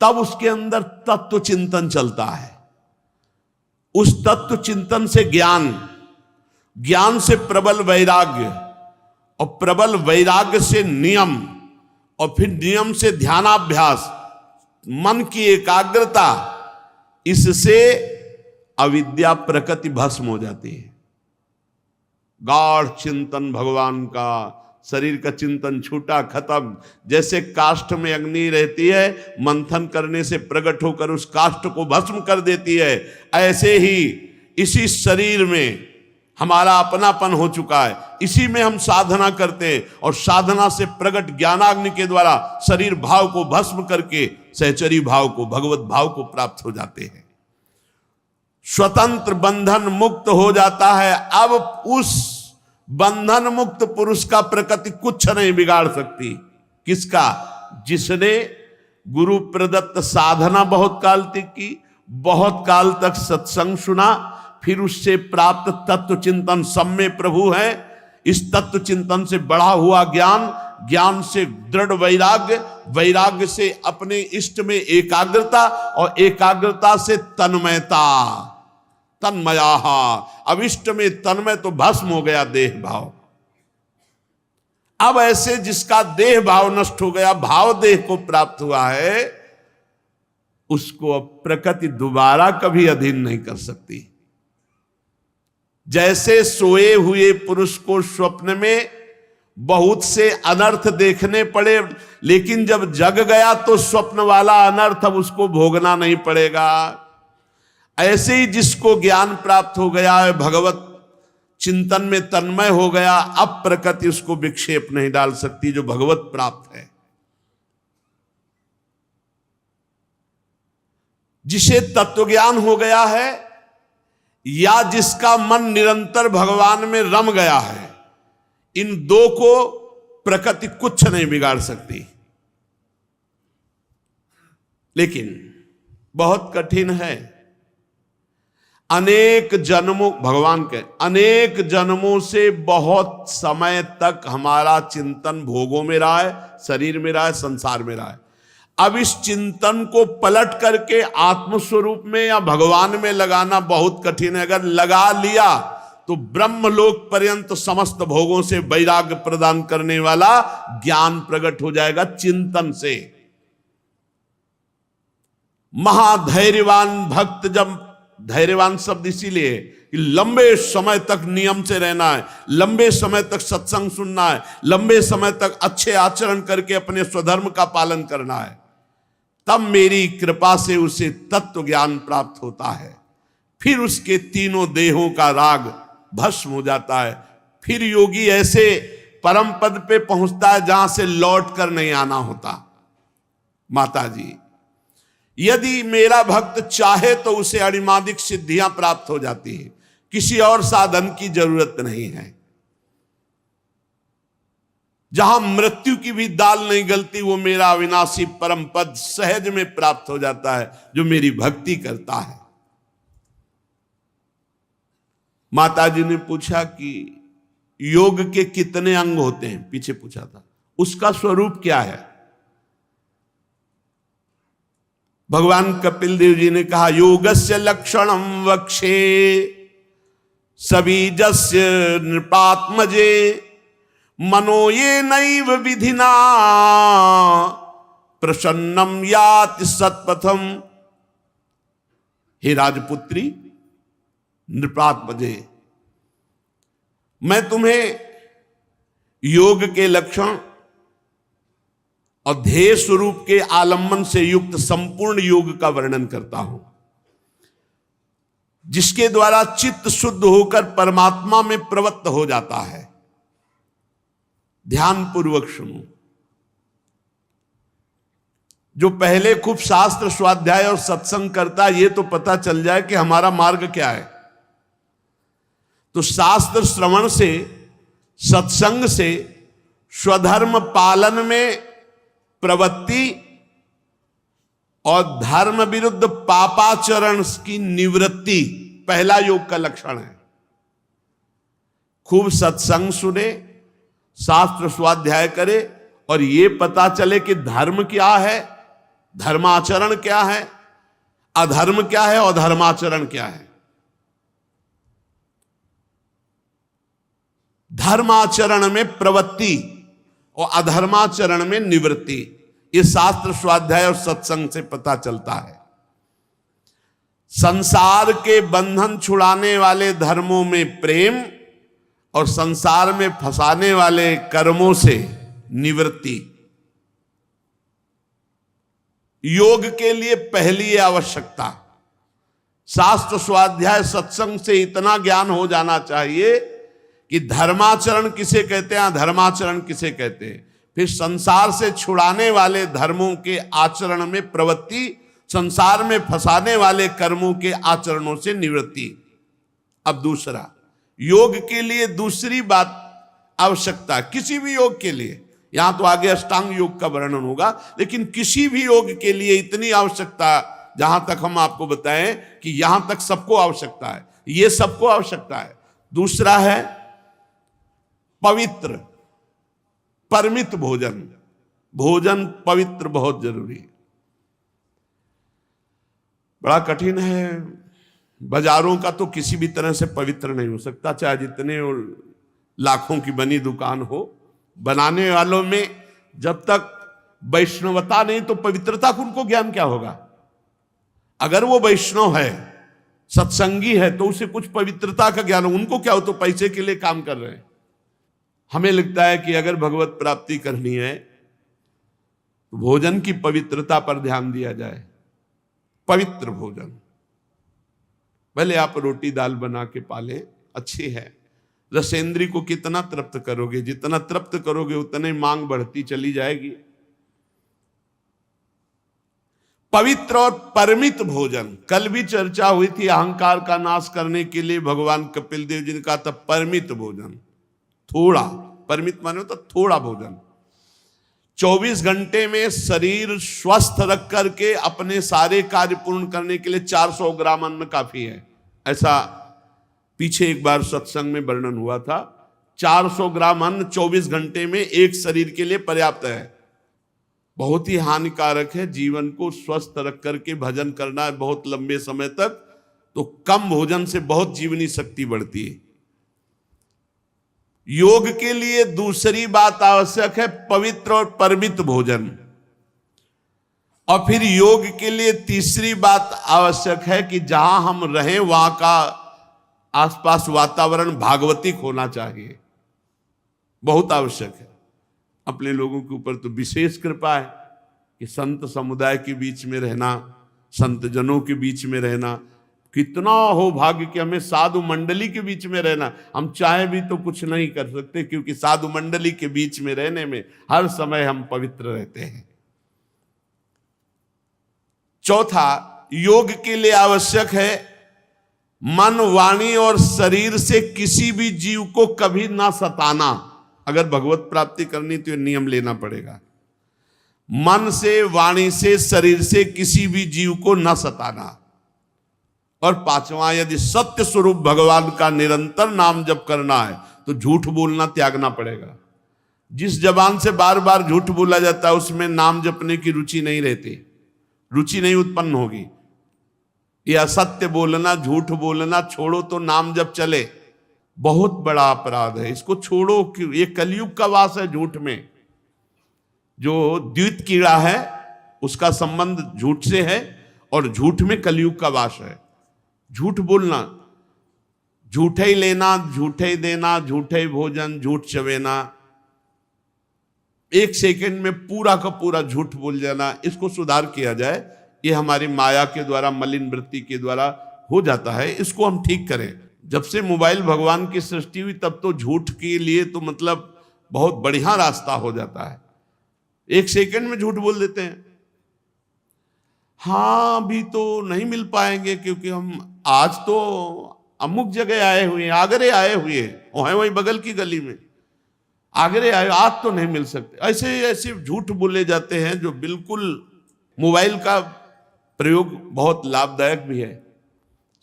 तब उसके अंदर तत्व चिंतन चलता है। उस तत्व चिंतन से ज्ञान, ज्ञान से प्रबल वैराग्य, और प्रबल वैराग्य से नियम, और फिर नियम से ध्यानाभ्यास, मन की एकाग्रता, इससे अविद्या प्रकृति भस्म हो जाती है। गाढ़ चिंतन भगवान का, शरीर का चिंतन छूटा, खत्म। जैसे काष्ठ में अग्नि रहती है, मंथन करने से प्रकट होकर उस काष्ठ को भस्म कर देती है, ऐसे ही इसी शरीर में हमारा अपनापन हो चुका है, इसी में हम साधना करते हैं और साधना से प्रकट ज्ञानाग्नि के द्वारा शरीर भाव को भस्म करके सहचरी भाव को, भगवत भाव को प्राप्त हो जाते हैं। स्वतंत्र बंधन मुक्त हो जाता है। अब उस बंधन मुक्त पुरुष का प्रकृति कुछ नहीं बिगाड़ सकती। किसका? जिसने गुरु प्रदत्त साधना बहुत काल तक की, बहुत काल तक सत्संग सुना, फिर उससे प्राप्त तत्व चिंतन, सब में प्रभु है, इस तत्व चिंतन से बढ़ा हुआ ज्ञान, ज्ञान से दृढ़ वैराग्य, वैराग्य से अपने इष्ट में एकाग्रता और एकाग्रता से तन्मयता, तन्मया। अब इष्ट में तन्मय तो भस्म हो गया देह भाव। अब ऐसे जिसका देह भाव नष्ट हो गया, भाव देह को प्राप्त हुआ है, उसको अब प्रकृति दोबारा कभी अधीन नहीं कर सकती। जैसे सोए हुए पुरुष को स्वप्न में बहुत से अनर्थ देखने पड़े, लेकिन जब जग गया तो स्वप्न वाला अनर्थ अब उसको भोगना नहीं पड़ेगा। ऐसे ही जिसको ज्ञान प्राप्त हो गया है, भगवत चिंतन में तन्मय हो गया, अब प्रकृति उसको विक्षेप नहीं डाल सकती, जो भगवत प्राप्त है। जिसे तत्व ज्ञान हो गया है या जिसका मन निरंतर भगवान में रम गया है, इन दो को प्रकृति कुछ नहीं बिगाड़ सकती। लेकिन बहुत कठिन है। अनेक जन्मों, भगवान के अनेक जन्मों से बहुत समय तक हमारा चिंतन भोगों में रहा है, शरीर में रहा है, संसार में रहा है। अब इस चिंतन को पलट करके आत्मस्वरूप में या भगवान में लगाना बहुत कठिन है। अगर लगा लिया तो ब्रह्मलोक पर्यंत समस्त भोगों से वैराग्य प्रदान करने वाला ज्ञान प्रकट हो जाएगा चिंतन से। महाधैर्यवान भक्त, जब धैर्यवान शब्द इसीलिए कि लंबे समय तक नियम से रहना है, लंबे समय तक सत्संग सुनना है, लंबे समय तक अच्छे आचरण करके अपने स्वधर्म का पालन करना है, तब मेरी कृपा से उसे तत्व ज्ञान प्राप्त होता है। फिर उसके तीनों देहों का राग भस्म हो जाता है। फिर योगी ऐसे परम पद पे पहुंचता है जहां से लौट कर नहीं आना होता। माता जी, यदि मेरा भक्त चाहे तो उसे अणिमादिक सिद्धियां प्राप्त हो जाती हैं, किसी और साधन की जरूरत नहीं है। जहां मृत्यु की भी दाल नहीं गलती, वो मेरा अविनाशी परम पद सहज में प्राप्त हो जाता है, जो मेरी भक्ति करता है। माता जी ने पूछा कि योग के कितने अंग होते हैं, पीछे पूछा था, उसका स्वरूप क्या है? भगवान कपिल देव जी ने कहा, योगस्य लक्षणम वक्षे सबीजस्य नृपात्मजे मनो ये नैव विधिना प्रसन्नम याति सत्पथम। हे राजपुत्री नृपात्मजे, मैं तुम्हें योग के लक्षण और ध्येय स्वरूप के आलम्बन से युक्त संपूर्ण योग का वर्णन करता हूं, जिसके द्वारा चित्त शुद्ध होकर परमात्मा में प्रवृत्त हो जाता है। ध्यान पूर्वक सुनो। जो पहले खूब शास्त्र स्वाध्याय और सत्संग करता है, ये तो पता चल जाए कि हमारा मार्ग क्या है। तो शास्त्र श्रवण से, सत्संग से स्वधर्म पालन में प्रवृत्ति और धर्म विरुद्ध पापाचरण की निवृत्ति पहला योग का लक्षण है। खूब सत्संग सुने, शास्त्र स्वाध्याय करे और ये पता चले कि धर्म क्या है, धर्माचरण क्या है, अधर्म क्या है और धर्माचरण क्या है। धर्माचरण में प्रवृत्ति और अधर्माचरण में निवृत्ति, ये शास्त्र स्वाध्याय और सत्संग से पता चलता है। संसार के बंधन छुड़ाने वाले धर्मों में प्रेम और संसार में फंसाने वाले कर्मों से निवृत्ति। योग के लिए पहली आवश्यकता शास्त्र स्वाध्याय सत्संग से इतना ज्ञान हो जाना चाहिए कि धर्माचरण किसे कहते हैं, धर्माचरण किसे कहते हैं, फिर संसार से छुड़ाने वाले धर्मों के आचरण में प्रवृत्ति, संसार में फंसाने वाले कर्मों के आचरणों से निवृत्ति। अब दूसरा, योग के लिए दूसरी बात आवश्यकता, किसी भी योग के लिए, यहां तो आगे अष्टांग योग का वर्णन होगा, लेकिन किसी भी योग के लिए इतनी आवश्यकता, जहां तक हम आपको बताएं कि यहां तक सबको आवश्यकता है, ये सबको आवश्यकता है। दूसरा है पवित्र, परमित भोजन। भोजन पवित्र बहुत जरूरी है। बड़ा कठिन है, बाजारों का तो किसी भी तरह से पवित्र नहीं हो सकता, चाहे जितने लाखों की बनी दुकान हो। बनाने वालों में जब तक वैष्णवता नहीं तो पवित्रता को उनको ज्ञान क्या होगा। अगर वो वैष्णव है, सत्संगी है, तो उसे कुछ पवित्रता का ज्ञान हो। उनको क्या हो, तो पैसे के लिए काम कर रहे हैं। हमें लगता है कि अगर भगवत प्राप्ति करनी है तो भोजन की पवित्रता पर ध्यान दिया जाए। पवित्र भोजन, भले आप रोटी दाल बना के पालें, अच्छी है, रसेंद्री को कितना तृप्त करोगे, जितना तृप्त करोगे उतने मांग बढ़ती चली जाएगी। पवित्र और परमित भोजन, कल भी चर्चा हुई थी, अहंकार का नाश करने के लिए भगवान कपिल देव जी ने कहा था परमित भोजन, थोड़ा, परमित माने तो थोड़ा भोजन। 24 घंटे में शरीर स्वस्थ रख करके अपने सारे कार्य पूर्ण करने के लिए 400 ग्राम अन्न काफी है, ऐसा पीछे एक बार सत्संग में वर्णन हुआ था। 400 ग्राम अन्न 24 घंटे में एक शरीर के लिए पर्याप्त है। बहुत ही हानिकारक है जीवन को स्वस्थ रख करके भजन करना है बहुत लंबे समय तक, तो कम भोजन से बहुत जीवनी शक्ति बढ़ती है। योग के लिए दूसरी बात आवश्यक है पवित्र और परमित भोजन, और फिर योग के लिए तीसरी बात आवश्यक है कि जहां हम रहें वहां का आसपास वातावरण भागवतिक होना चाहिए, बहुत आवश्यक है। अपने लोगों के ऊपर तो विशेष कृपा है कि संत समुदाय के बीच में रहना, संत जनों के बीच में रहना, कितना हो भाग्य कि हमें साधु मंडली के बीच में रहना। हम चाहे भी तो कुछ नहीं कर सकते, क्योंकि साधु मंडली के बीच में रहने में हर समय हम पवित्र रहते हैं। चौथा, योग के लिए आवश्यक है मन, वाणी और शरीर से किसी भी जीव को कभी ना सताना। अगर भगवत प्राप्ति करनी तो ये नियम लेना पड़ेगा, मन से, वाणी से, शरीर से किसी भी जीव को न सताना। और पांचवा, यदि सत्य स्वरूप भगवान का निरंतर नाम जप करना है तो झूठ बोलना त्यागना पड़ेगा। जिस जबान से बार बार झूठ बोला जाता है उसमें नाम जपने की रुचि नहीं रहती, रुचि नहीं उत्पन्न होगी। ये असत्य बोलना, झूठ बोलना छोड़ो तो नाम जप चले, बहुत बड़ा अपराध है, इसको छोड़ो। ये कलयुग का वास है झूठ में। जो द्वित कीड़ा है उसका संबंध झूठ से है, और झूठ में कलयुग का वास है। झूठ बोलना, झूठे ही लेना, झूठे ही देना, झूठे ही भोजन, झूठ चवेना, एक सेकंड में पूरा का पूरा झूठ बोल जाना, इसको सुधार किया जाए। ये हमारी माया के द्वारा, मलिन वृत्ति के द्वारा हो जाता है, इसको हम ठीक करें। जब से मोबाइल भगवान की सृष्टि हुई तब तो झूठ के लिए तो मतलब बहुत बढ़िया रास्ता हो जाता है, एक सेकंड में झूठ बोल देते हैं। हाँ, अभी तो नहीं मिल पाएंगे क्योंकि हम आज तो अमुक जगह आए हुए हैं, आगरे आए हुए हैं, वही बगल की गली में आगरे आए, आज तो नहीं मिल सकते। ऐसे ऐसे झूठ बोले जाते हैं जो बिल्कुल। मोबाइल का प्रयोग बहुत लाभदायक भी है,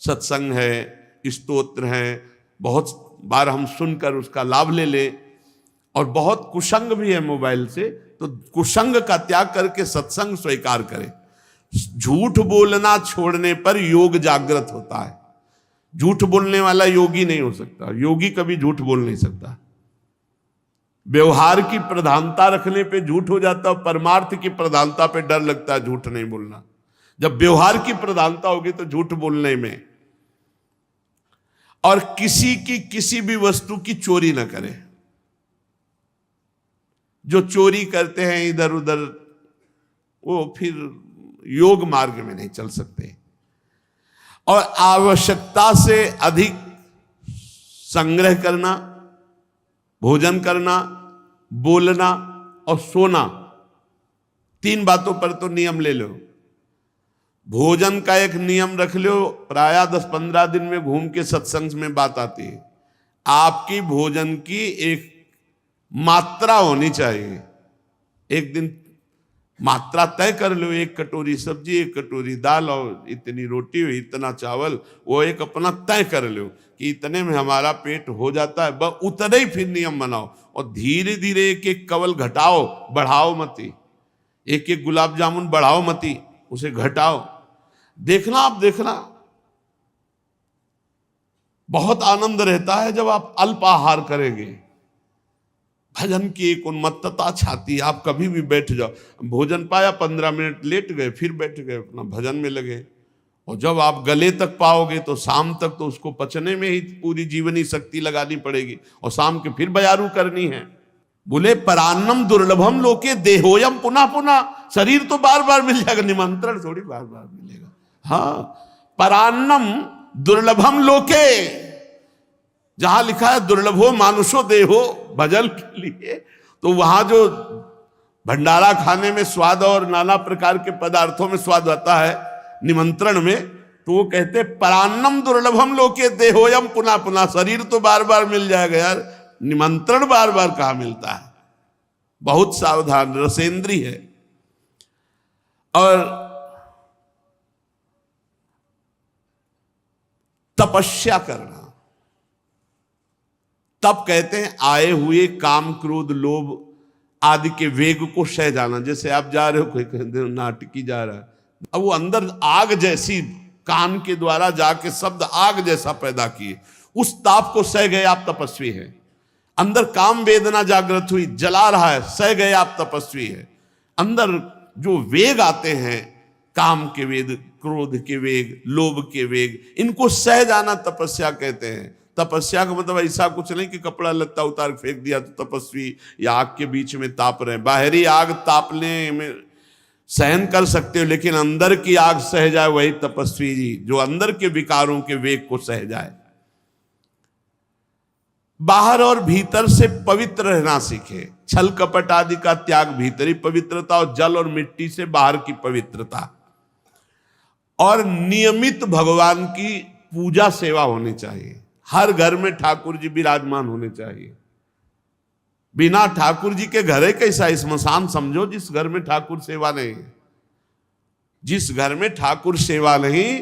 सत्संग है, स्तोत्र है, बहुत बार हम सुनकर उसका लाभ ले ले। और बहुत कुसंग भी है मोबाइल से, तो कुसंग का त्याग करके सत्संग स्वीकार करें। झूठ बोलना छोड़ने पर योग जागृत होता है। झूठ बोलने वाला योगी नहीं हो सकता, योगी कभी झूठ बोल नहीं सकता। व्यवहार की प्रधानता रखने पे झूठ हो जाता है, परमार्थ की प्रधानता पे डर लगता है झूठ नहीं बोलना। जब व्यवहार की प्रधानता होगी तो झूठ बोलने में। और किसी की किसी भी वस्तु की चोरी न करें। जो चोरी करते हैं इधर उधर, वो फिर योग मार्ग में नहीं चल सकते। और आवश्यकता से अधिक संग्रह करना, भोजन करना, बोलना और सोना, 3 बातों पर तो नियम ले लो। भोजन का एक नियम रख लो, प्रायः 10-15 दिन में घूम के सत्संग में बात आती है। आपकी भोजन की एक मात्रा होनी चाहिए। एक दिन मात्रा तय कर लो, 1 कटोरी सब्जी, 1 कटोरी दाल और इतनी रोटी, इतना चावल, वो एक अपना तय कर लो कि इतने में हमारा पेट हो जाता है, बस उतने ही फिर नियम बनाओ। और धीरे धीरे 1-1 कवल घटाओ, बढ़ाओ मती। 1-1 गुलाब जामुन बढ़ाओ मती, उसे घटाओ। देखना, आप देखना बहुत आनंद रहता है जब आप अल्प आहार करेंगे। भजन की एक उन्मत्तता छाती, आप कभी भी बैठ जाओ, भोजन पाया 15 मिनट लेट गए, फिर बैठ गए, अपना भजन में लगे। और जब आप गले तक पाओगे तो शाम तक तो उसको पचने में ही पूरी जीवनी शक्ति लगानी पड़ेगी, और शाम के फिर बयारू करनी है। बोले परान्नम दुर्लभम लोके देहोयम पुनः पुनः, शरीर तो बार बार मिल जाएगा, निमंत्रण थोड़ी बार बार मिलेगा। हाँ, परान्नम दुर्लभम लोके, जहां लिखा है दुर्लभो मानुषो देहो भजन के लिए, तो वहां जो भंडारा खाने में स्वाद और नाना प्रकार के पदार्थों में स्वाद आता है निमंत्रण में, तो वो कहते परान्नम दुर्लभम लोके देहोयम पुनः पुनः, शरीर तो बार बार मिल जाएगा यार, निमंत्रण बार बार कहां मिलता है। बहुत सावधान, रसेंद्री है। और तपस्या करना, तब कहते हैं आए हुए काम क्रोध लोभ आदि के वेग को सह जाना। जैसे आप जा रहे हो, कोई कहते हो नाटकी जा रहा है, अब वो अंदर आग जैसी कान के द्वारा जाके शब्द आग जैसा पैदा किए, उस ताप को सह गए, आप तपस्वी हैं। अंदर काम वेदना जागृत हुई, जला रहा है, सह गए, आप तपस्वी है। अंदर जो वेग आते हैं, काम के वेग, क्रोध के वेग, लोभ के वेग, इनको सह जाना तपस्या कहते हैं। तपस्या का मतलब ऐसा कुछ नहीं कि कपड़ा लत्ता उतार फेंक दिया तो तपस्वी, या आग के बीच में ताप रहे। बाहरी आग तापने में सहन कर सकते हो, लेकिन अंदर की आग सह जाए वही तपस्वी जी, जो अंदर के विकारों के वेग को सह जाए। बाहर और भीतर से पवित्र रहना सीखे। छल कपट आदि का त्याग, भीतरी पवित्रता, और जल और मिट्टी से बाहर की पवित्रता। और नियमित भगवान की पूजा सेवा होनी चाहिए। हर घर में ठाकुर जी विराजमान होने चाहिए। बिना ठाकुर जी के घर है कैसा, स्मशान समझो जिस घर में ठाकुर सेवा नहीं। जिस घर में ठाकुर सेवा नहीं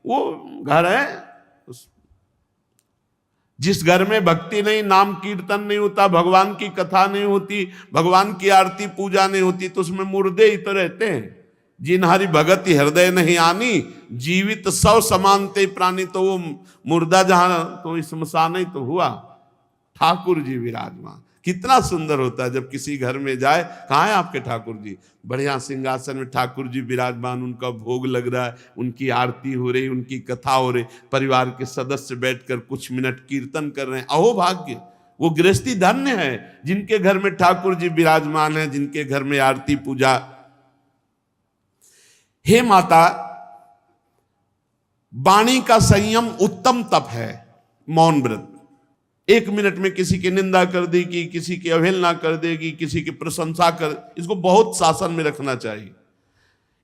वो घर है। जिस घर में भक्ति नहीं, नाम कीर्तन नहीं होता, भगवान की कथा नहीं होती, भगवान की आरती पूजा नहीं होती, तो उसमें मुर्दे ही तो रहते हैं। जिन हरि भगति हृदय नहीं आनी, जीवित सौ समानते प्राणी, तो वो मुर्दा जहां तो स्मशान ही तो हुआ। ठाकुर जी विराजमान, कितना सुंदर होता है जब किसी घर में जाए, कहाँ है आपके ठाकुर जी, बढ़िया सिंहासन में ठाकुर जी विराजमान, उनका भोग लग रहा है, उनकी आरती हो रही, उनकी कथा हो रही, परिवार के सदस्य बैठकर कुछ मिनट कीर्तन कर रहे हैं। अहो भाग्य, वो गृहस्थी धन्य है जिनके घर में ठाकुर जी विराजमान है, जिनके घर में आरती पूजा। हे माता, वाणी का संयम उत्तम तप है। मौन व्रत 1 मिनट में किसी की निंदा कर देगी, किसी की अवहेलना कर देगी, किसी की प्रशंसा कर, इसको बहुत शासन में रखना चाहिए।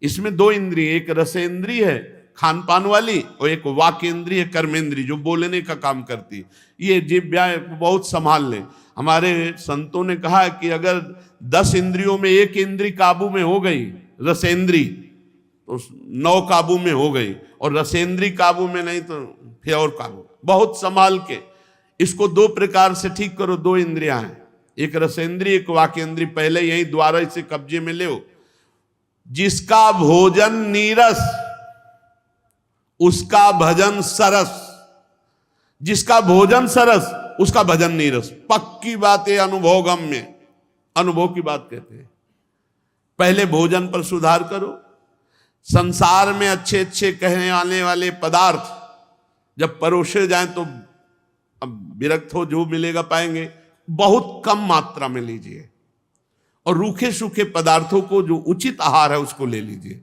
इसमें 2 इंद्रिय, एक रसेंद्रिय है खान पान वाली, और एक वाकेंद्रिय कर्मेंद्रिय जो बोलने का काम करती। ये जिह्वा बहुत संभाल लें। हमारे संतों ने कहा कि अगर 10 इंद्रियों में 1 इंद्रिय काबू में हो गई, रसेंद्री, तो 9 काबू में हो गई, और रसेंद्री काबू में नहीं तो फिर और काबू। बहुत संभाल के इसको 2 प्रकार से ठीक करो। 2 इंद्रियां हैं, एक रसेंद्री, एक वाकेंद्री। पहले यही द्वारा इसे कब्जे में ले। जिसका भोजन नीरस उसका भजन सरस, जिसका भोजन सरस उसका भजन नीरस। पक्की बात है, अनुभव गम्य, अनुभव की बात कहते हैं। पहले भोजन पर सुधार करो। संसार में अच्छे अच्छे कहने आने वाले पदार्थ जब परोसे जाएं तो अब विरक्त हो, जो मिलेगा पाएंगे, बहुत कम मात्रा में लीजिए। और रूखे सूखे पदार्थों को, जो उचित आहार है उसको ले लीजिए।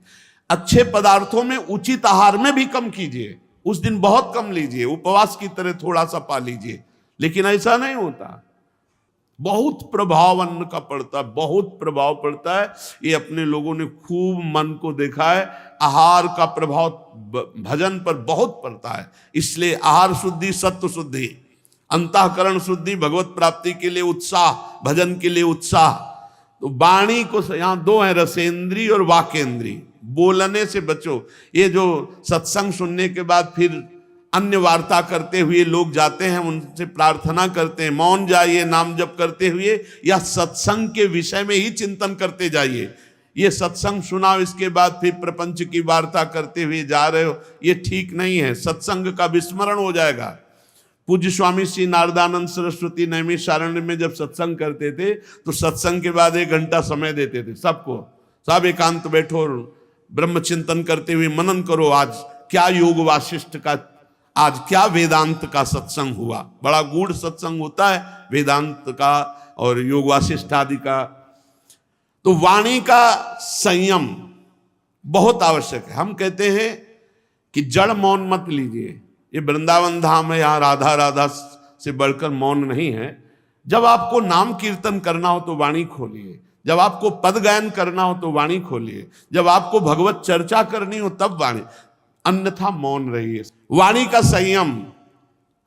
अच्छे पदार्थों में उचित आहार में भी कम कीजिए। उस दिन बहुत कम लीजिए, उपवास की तरह थोड़ा सा पा लीजिए, लेकिन ऐसा नहीं होता। बहुत प्रभाव अन्न का पड़ता है, बहुत प्रभाव पड़ता है। ये अपने लोगों ने खूब मन को देखा है, आहार का प्रभाव भजन पर बहुत पड़ता है। इसलिए आहार शुद्धि, सत्व शुद्धि, अंतःकरण शुद्धि, भगवत प्राप्ति के लिए उत्साह, भजन के लिए उत्साह। तो वाणी को यहां दो है, रसेंद्री और वाकेंद्री। बोलने से बचो। ये जो सत्संग सुनने के बाद फिर अन्य वार्ता करते हुए लोग जाते हैं, उनसे प्रार्थना करते हैं मौन जाइए नाम जप करते हुए, या सत्संग के विषय में ही चिंतन करते जाइए। ये सत्संग सुनाओ, इसके बाद फिर प्रपंच की वार्ता करते हुए जा रहे हो, ये ठीक नहीं है। सत्संग का विस्मरण हो जाएगा। पूज्य स्वामी श्री नारदानंद सरस्वती नैमिषारण्य में जब सत्संग करते थे तो सत्संग के बाद 1 घंटा समय देते थे सबको। सब एकांत बैठो और ब्रह्म चिंतन करते हुए मनन करो, आज क्या योग वासिष्ठ का, आज क्या वेदांत का सत्संग हुआ। बड़ा गूढ़ सत्संग होता है वेदांत का और योग वासिष्ठ आदि का। तो वाणी का संयम बहुत आवश्यक है। हम कहते हैं कि जड़ मौन मत लीजिए। ये वृंदावन धाम है, यहाँ राधा राधा से बढ़कर मौन नहीं है। जब आपको नाम कीर्तन करना हो तो वाणी खोलिए, जब आपको पद गायन करना हो तो वाणी खोलिए, जब आपको भगवत चर्चा करनी हो तब वाणी, अन्यथा मौन रहिए। वाणी का संयम।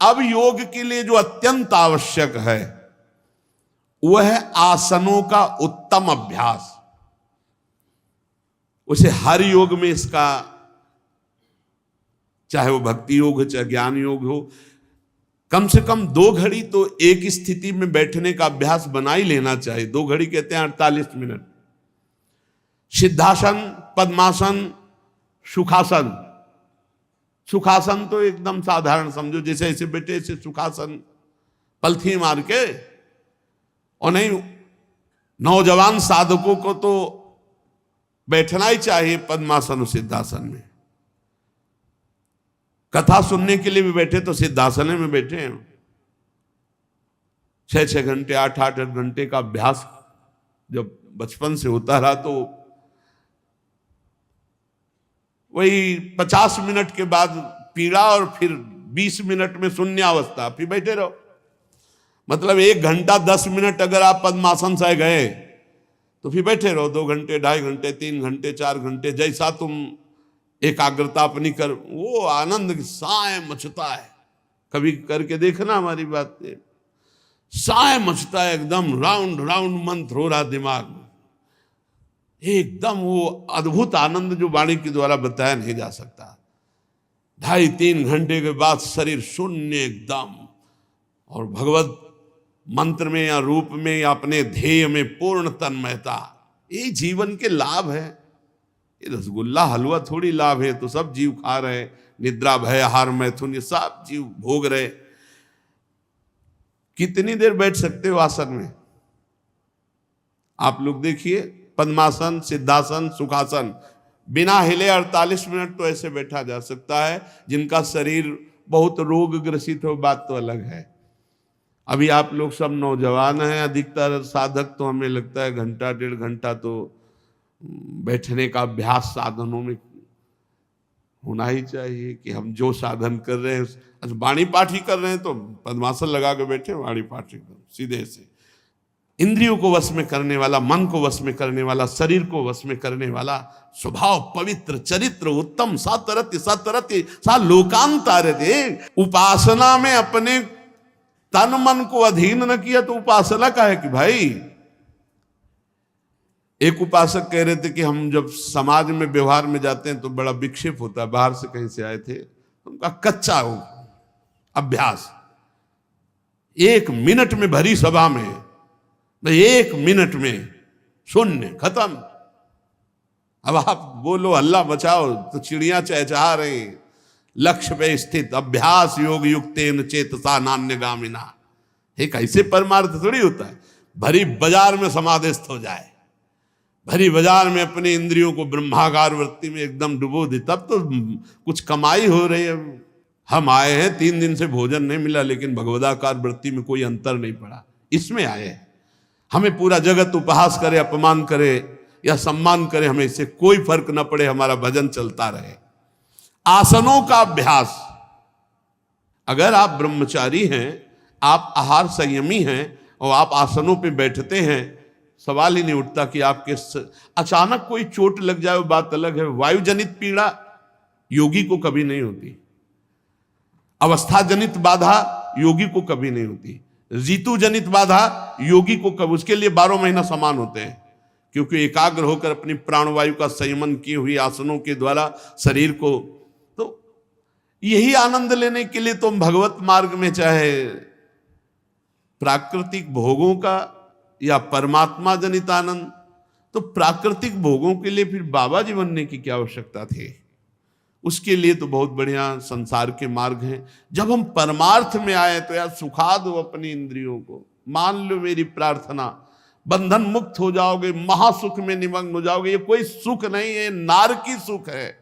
अब योग के लिए जो अत्यंत आवश्यक है वह है आसनों का उत्तम अभ्यास। उसे हर योग में इसका, चाहे वो भक्ति योग हो चाहे ज्ञान योग हो, कम से कम 2 घड़ी तो एक स्थिति में बैठने का अभ्यास बना ही लेना चाहिए। 2 घड़ी कहते हैं 48 मिनट। सिद्धासन, पद्मासन, सुखासन। सुखासन तो एकदम साधारण समझो, जैसे ऐसे बैठे ऐसे सुखासन, पलथी मार के। और नहीं, नौजवान साधकों को तो बैठना ही चाहिए पद्मासन और सिद्धासन में। कथा सुनने के लिए भी बैठे तो सिद्धासन में बैठे हैं। 6-6 घंटे 8-8 घंटे का अभ्यास जब बचपन से होता रहा तो वही 50 मिनट के बाद पीड़ा और फिर 20 मिनट में शून्यावस्था, फिर बैठे रहो। मतलब 1 घंटा 10 मिनट अगर आप पद्मासन से गए तो फिर बैठे रहो 2 घंटे 2.5 घंटे 3 घंटे 4 घंटे, जैसा तुम एकाग्रता अपनी कर, वो आनंद साय मचता है। कभी करके देखना हमारी बात, साय मचता है एकदम, राउंड राउंड मंत्र हो रहा दिमाग में, एकदम वो अद्भुत आनंद जो वाणी के द्वारा बताया नहीं जा सकता। 2.5-3 घंटे के बाद शरीर शून्य एकदम, और भगवत मंत्र में या रूप में या अपने ध्येय में पूर्ण तन्मयता। ये जीवन के लाभ है। ये रसगुल्ला हलवा थोड़ी लाभ है, तो सब जीव खा रहे, निद्रा भय आहार मैथुन ये सब जीव भोग रहे। कितनी देर बैठ सकते हो आसन में? आप लोग देखिए, पद्मासन, सिद्धासन, सुखासन, बिना हिले 48 मिनट तो ऐसे बैठा जा सकता है। जिनका शरीर बहुत रोग ग्रसित हो बात तो अलग है। अभी आप लोग सब नौजवान हैं, अधिकतर साधक तो हमें लगता है 1-1.5 घंटा तो बैठने का अभ्यास साधनों में होना ही चाहिए। कि हम जो साधन कर रहे हैं, वाणी पाठ ही कर रहे हैं तो पद्मासन लगा के बैठे, वाणी पाठ एकदम सीधे से। इंद्रियों को वश में करने वाला, मन को वश में करने वाला, शरीर को वश में करने वाला, स्वभाव पवित्र, चरित्र उत्तम, सातरति सातरति सा लोकांतारते। उपासना में अपने तन मन को अधीन न किया तो उपासना का है कि भाई। एक उपासक कह रहे थे कि हम जब समाज में व्यवहार में जाते हैं तो बड़ा विक्षेप होता है। बाहर से कहीं से आए थे, उनका कच्चा हो अभ्यास। 1 मिनट में भरी सभा में, 1 मिनट में शून्य, खत्म। अब आप बोलो हल्ला मचाओ तो चिड़ियां चहचहा रही। लक्ष्य पे स्थित अभ्यास योग युक्तेन चेतसा नान्यगामिना। एक ऐसे परमार्थ थोड़ी होता है भरी बाजार में समाधिस्थ हो जाए, भरी बाजार में अपने इंद्रियों को ब्रह्मागार वृत्ति में एकदम डुबो दे, तब तो कुछ कमाई हो रही है। हम आए हैं, 3 दिन से भोजन नहीं मिला, लेकिन भगवदाकार वृत्ति में कोई अंतर नहीं पड़ा, इसमें आए हैं। हमें पूरा जगत उपहास करे, अपमान करे या सम्मान करे, हमें इससे कोई फर्क न पड़े, हमारा भजन चलता रहे। आसनों का अभ्यास, अगर आप ब्रह्मचारी हैं, आप आहार संयमी हैं और आप आसनों पे बैठते हैं, सवाल ही नहीं उठता कि आपके अचानक कोई चोट लग जाए, वो बात अलग है। वायु जनित पीड़ा योगी को कभी नहीं होती, अवस्था जनित बाधा योगी को कभी नहीं होती, ऋतु जनित बाधा योगी को कभी, उसके लिए 12 महीना समान होते हैं, क्योंकि एकाग्र होकर अपनी प्राणवायु का संयमन किए हुए आसनों के द्वारा शरीर को, तो यही आनंद लेने के लिए तुम भगवत मार्ग में चाहे प्राकृतिक भोगों का या परमात्मा जनित आनंद, तो प्राकृतिक भोगों के लिए फिर बाबा जी बनने की क्या आवश्यकता थी? उसके लिए तो बहुत बढ़िया संसार के मार्ग हैं। जब हम परमार्थ में आए तो यार सुखा दो अपनी इंद्रियों को, मान लो मेरी प्रार्थना, बंधन मुक्त हो जाओगे, महासुख में निमग्न हो जाओगे। ये कोई सुख नहीं है, नारकी सुख है।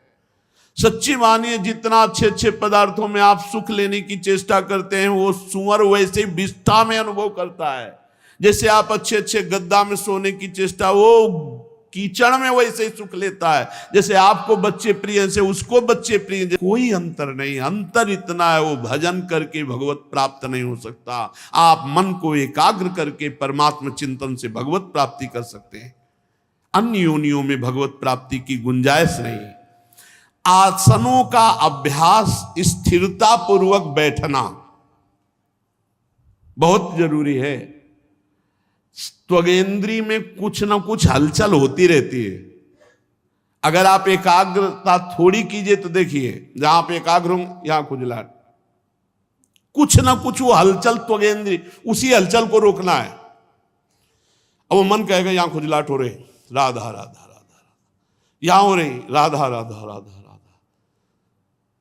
सच्ची मानिए, जितना अच्छे अच्छे पदार्थों में आप सुख लेने की चेष्टा करते हैं, वो सुअर वैसे ही विष्ठा में अनुभव करता है। जैसे आप अच्छे अच्छे गद्दा में सोने की चेष्टा, वो कीचड़ में वैसे ही सुख लेता है। जैसे आपको बच्चे प्रिय से उसको बच्चे प्रिय, कोई अंतर नहीं। अंतर इतना है, वो भजन करके भगवत प्राप्त नहीं हो सकता। आप मन को एकाग्र करके परमात्मा चिंतन से भगवत प्राप्ति कर सकते हैं। अन्य योनियों में भगवत प्राप्ति की गुंजाइश नहीं। आसनों का अभ्यास, स्थिरता पूर्वक बैठना बहुत जरूरी है। त्वगेंद्री में कुछ ना कुछ हलचल होती रहती है। अगर आप एकाग्रता थोड़ी कीजिए तो देखिए, जहां आप एकाग्र हों यहां खुजलाहट, कुछ ना कुछ वो हलचल त्वगेंद्री, उसी हलचल को रोकना है। अब वो मन कहेगा यहां खुजलाहट हो रही, राधा राधा राधा राधा, यहां हो रही राधा राधा राधा राधा,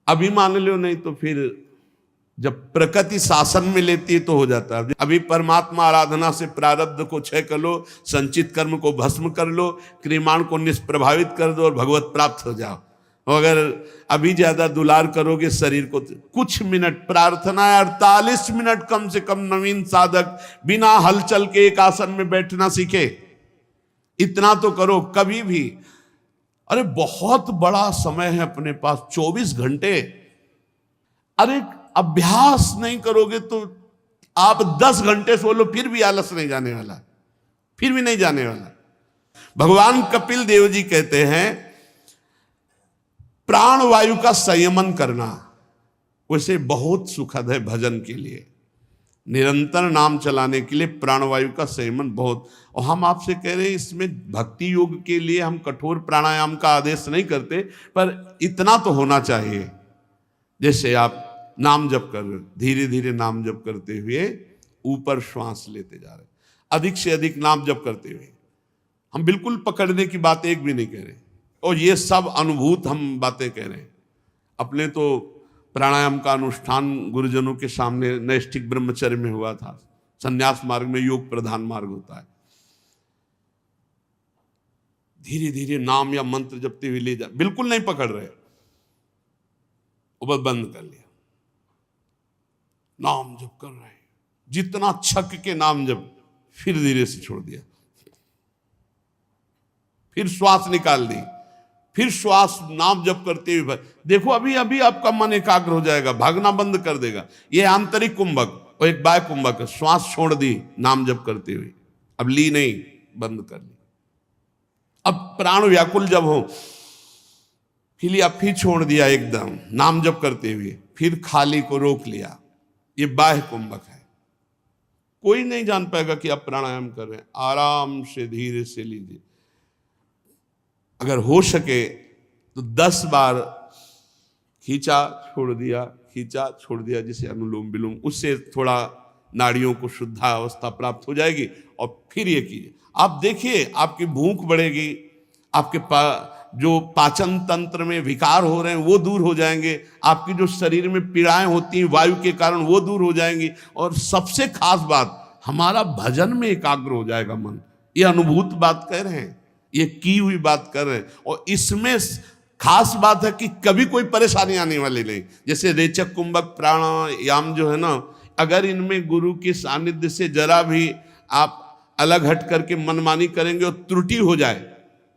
अभी मान लो, नहीं तो फिर जब प्रकृति शासन में लेती है तो हो जाता है। अभी परमात्मा आराधना से प्रारब्ध को क्षय कर लो, संचित कर्म को भस्म कर लो, क्रियमाण को निष्प्रभावित कर दो और भगवत प्राप्त हो जाओ। और अगर अभी ज्यादा दुलार करोगे शरीर को, कुछ मिनट प्रार्थना, 48 मिनट कम से कम नवीन साधक बिना हलचल के एक आसन में बैठना सीखे। इतना तो करो कभी भी। अरे बहुत बड़ा समय है अपने पास, 24 घंटे। अरे अभ्यास नहीं करोगे तो आप 10 घंटे सो लो, फिर भी आलस नहीं जाने वाला, फिर भी नहीं जाने वाला। भगवान कपिल देव जी कहते हैं प्राणवायु का संयमन करना वैसे बहुत सुखद है भजन के लिए। निरंतर नाम चलाने के लिए प्राणवायु का संयमन बहुत। और हम आपसे कह रहे हैं, इसमें भक्ति योग के लिए हम कठोर प्राणायाम का आदेश नहीं करते, पर इतना तो होना चाहिए। जैसे आप नाम जप कर रहे, धीरे धीरे नाम जप करते हुए ऊपर श्वास लेते जा रहे, अधिक से अधिक नाम जप करते हुए। हम बिल्कुल पकड़ने की बात एक भी नहीं कह रहे, और ये सब अनुभूत हम बातें कह रहे हैं। अपने तो प्राणायाम का अनुष्ठान गुरुजनों के सामने नैष्ठिक ब्रह्मचर्य में हुआ था। संन्यास मार्ग में योग प्रधान मार्ग होता है। धीरे धीरे नाम या मंत्र जपते हुए ले जा, बिल्कुल नहीं पकड़ रहे, वो बंद कर लिया, नाम जप कर रहे हैं, जितना छक के नाम जप, फिर धीरे से छोड़ दिया, फिर श्वास निकाल दी, फिर श्वास नाम जप करते हुए। देखो अभी अभी आपका मन एकाग्र हो जाएगा, भागना बंद कर देगा। ये आंतरिक कुंभक और एक बाह्य कुंभक है। श्वास छोड़ दी नाम जप करते हुए, अब ली नहीं, बंद कर ली। अब प्राण व्याकुल जब हो, फिर छोड़ दिया एकदम नाम जप करते हुए, फिर खाली को रोक लिया। ये बाह्य कुंभक है। कोई नहीं जान पाएगा कि आप प्राणायाम कर रहे हैं। आराम से धीरे से लीजिए। अगर हो सके तो 10 बार खींचा छोड़ दिया, खींचा छोड़ दिया, जिसे अनुलोम विलोम, उससे थोड़ा नाड़ियों को शुद्धावस्था प्राप्त हो जाएगी। और फिर ये कीजिए, आप देखिए आपकी भूख बढ़ेगी, आपके जो पाचन तंत्र में विकार हो रहे हैं वो दूर हो जाएंगे, आपकी जो शरीर में पीड़ाएं होती हैं वायु के कारण वो दूर हो जाएंगी, और सबसे खास बात, हमारा भजन में एकाग्र हो जाएगा मन। ये अनुभूत बात कह रहे हैं, ये की हुई बात कर रहे हैं। और इसमें खास बात है कि कभी कोई परेशानी आने वाली नहीं। जैसे रेचक कुंभक प्राणायाम जो है ना, अगर इनमें गुरु के सानिध्य से जरा भी आप अलग हट करके मनमानी करेंगे और त्रुटि हो जाए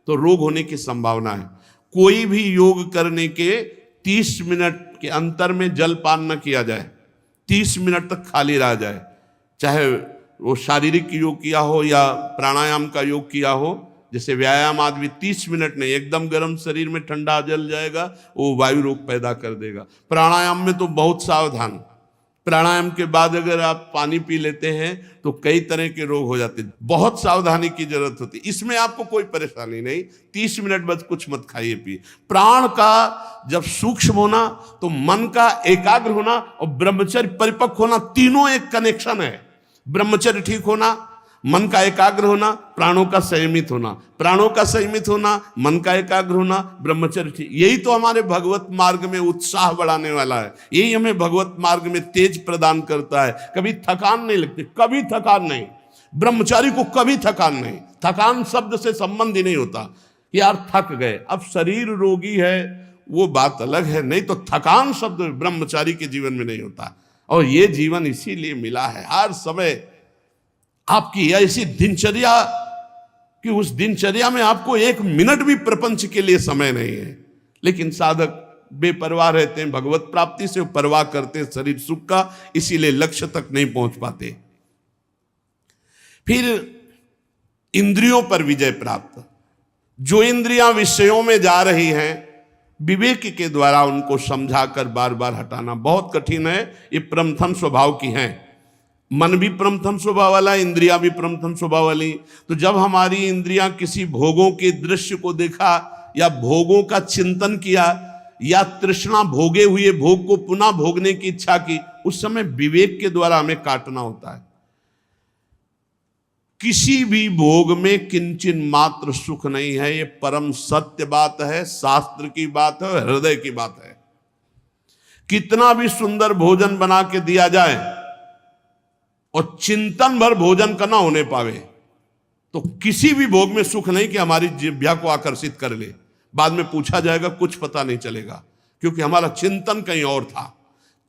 तो रोग होने की संभावना है। कोई भी योग करने के 30 मिनट के अंतर में जलपान न किया जाए। 30 मिनट तक खाली रह जाए, चाहे वो शारीरिक योग किया हो या प्राणायाम का योग किया हो। जैसे व्यायाम आदमी 30 मिनट नहीं, एकदम गर्म शरीर में ठंडा जल जाएगा, वो वायु रोग पैदा कर देगा। प्राणायाम में तो बहुत सावधान, प्राणायाम के बाद अगर आप पानी पी लेते हैं तो कई तरह के रोग हो जाते हैं, बहुत सावधानी की जरूरत होती है। इसमें आपको कोई परेशानी नहीं, 30 मिनट बस कुछ मत खाइए पिए। प्राण का जब सूक्ष्म होना तो मन का एकाग्र होना और ब्रह्मचर्य परिपक्व होना, तीनों एक कनेक्शन है। ब्रह्मचर्य ठीक होना, मन का एकाग्र होना, प्राणों का संयमित होना, प्राणों का संयमित होना, मन का एकाग्र होना, ब्रह्मचर्य ठीक। यही तो हमारे भगवत मार्ग में उत्साह बढ़ाने वाला है, यही हमें भगवत मार्ग में तेज प्रदान करता है। कभी थकान नहीं लगती, कभी थकान नहीं। ब्रह्मचारी को कभी थकान नहीं, थकान शब्द से संबंध ही नहीं होता कि यार थक गए। अब शरीर रोगी है वो बात अलग है, नहीं तो थकान शब्द ब्रह्मचारी के जीवन में नहीं होता। और ये जीवन इसीलिए मिला है, हर समय आपकी ऐसी दिनचर्या कि उस दिनचर्या में आपको 1 मिनट भी प्रपंच के लिए समय नहीं है। लेकिन साधक बेपरवाह रहते हैं, भगवत प्राप्ति से परवाह करते हैं शरीर सुख का, इसीलिए लक्ष्य तक नहीं पहुंच पाते। फिर इंद्रियों पर विजय प्राप्त, जो इंद्रियां विषयों में जा रही हैं, विवेक के द्वारा उनको समझाकर बार बार हटाना बहुत कठिन है। ये प्रमथन स्वभाव की हैं, मन भी प्रमथन स्वभाव वाला, इंद्रियां भी प्रमथन स्वभाव वाली। तो जब हमारी इंद्रियां किसी भोगों के दृश्य को देखा या भोगों का चिंतन किया या तृष्णा भोगे हुए भोग को पुनः भोगने की इच्छा की, उस समय विवेक के द्वारा हमें काटना होता है। किसी भी भोग में किंचन मात्र सुख नहीं है, ये परम सत्य बात है, शास्त्र की बात है, हृदय की बात है। कितना भी सुंदर भोजन बना के दिया जाए और चिंतन भर भोजन का ना होने पावे तो किसी भी भोग में सुख नहीं कि हमारी जिह्वा को आकर्षित कर ले। बाद में पूछा जाएगा, कुछ पता नहीं चलेगा, क्योंकि हमारा चिंतन कहीं और था।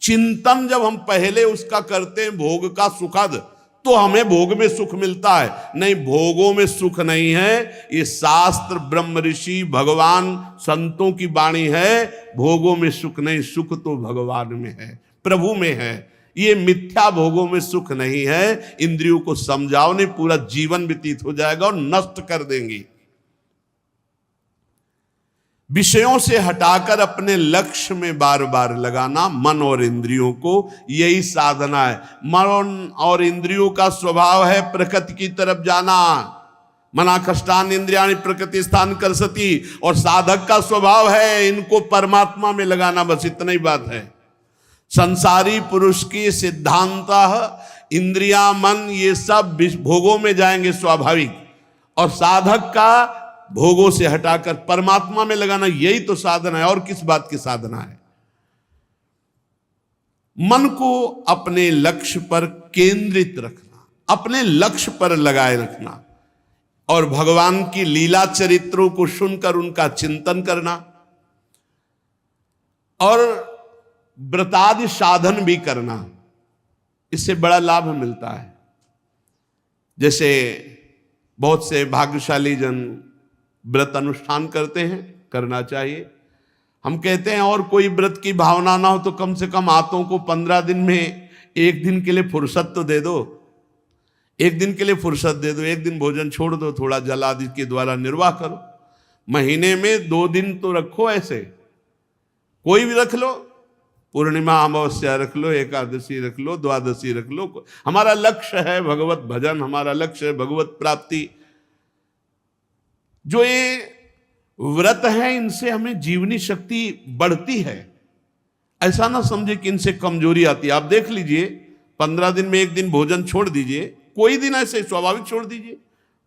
चिंतन जब हम पहले उसका करते हैं भोग का सुखद, तो हमें भोग में सुख मिलता है। नहीं, भोगों में सुख नहीं है, ये शास्त्र ब्रह्म ऋषि भगवान संतों की वाणी है। भोगों में सुख नहीं, सुख तो भगवान में है, प्रभु में है। ये मिथ्या भोगों में सुख नहीं है। इंद्रियों को समझाओ नहीं, पूरा जीवन व्यतीत हो जाएगा और नष्ट कर देंगी। विषयों से हटाकर अपने लक्ष्य में बार बार लगाना मन और इंद्रियों को, यही साधना है। मन और इंद्रियों का स्वभाव है प्रकृति की तरफ जाना। मना कष्टान इंद्रियाणि प्रकृति स्थान कर्षति, और साधक का स्वभाव है इनको परमात्मा में लगाना, बस इतना ही बात है। संसारी पुरुष की सिद्धांत इंद्रिया मन ये सब भोगों में जाएंगे स्वाभाविक, और साधक का भोगों से हटाकर परमात्मा में लगाना, यही तो साधना है। और किस बात की साधना है? मन को अपने लक्ष्य पर केंद्रित रखना, अपने लक्ष्य पर लगाए रखना, और भगवान की लीला चरित्रों को सुनकर उनका चिंतन करना, और व्रतादि साधन भी करना। इससे बड़ा लाभ मिलता है। जैसे बहुत से भाग्यशाली जन व्रत अनुष्ठान करते हैं, करना चाहिए। हम कहते हैं और कोई व्रत की भावना ना हो तो कम से कम हाथों को 15 दिन में 1 दिन के लिए फुर्सत तो दे दो, 1 दिन के लिए फुर्सत दे दो, 1 दिन भोजन छोड़ दो, थोड़ा जल आदि के द्वारा निर्वाह करो। महीने में 2 दिन तो रखो, ऐसे कोई भी रख लो, पूर्णिमा अमावस्या रख लो, एकादशी रख लो, द्वादशी रख लो। हमारा लक्ष्य है भगवत भजन, हमारा लक्ष्य है भगवत प्राप्ति। जो ये व्रत है इनसे हमें जीवनी शक्ति बढ़ती है। ऐसा ना समझे कि इनसे कमजोरी आती है। आप देख लीजिए, 15 दिन में 1 दिन भोजन छोड़ दीजिए, कोई दिन ऐसे स्वाभाविक छोड़ दीजिए।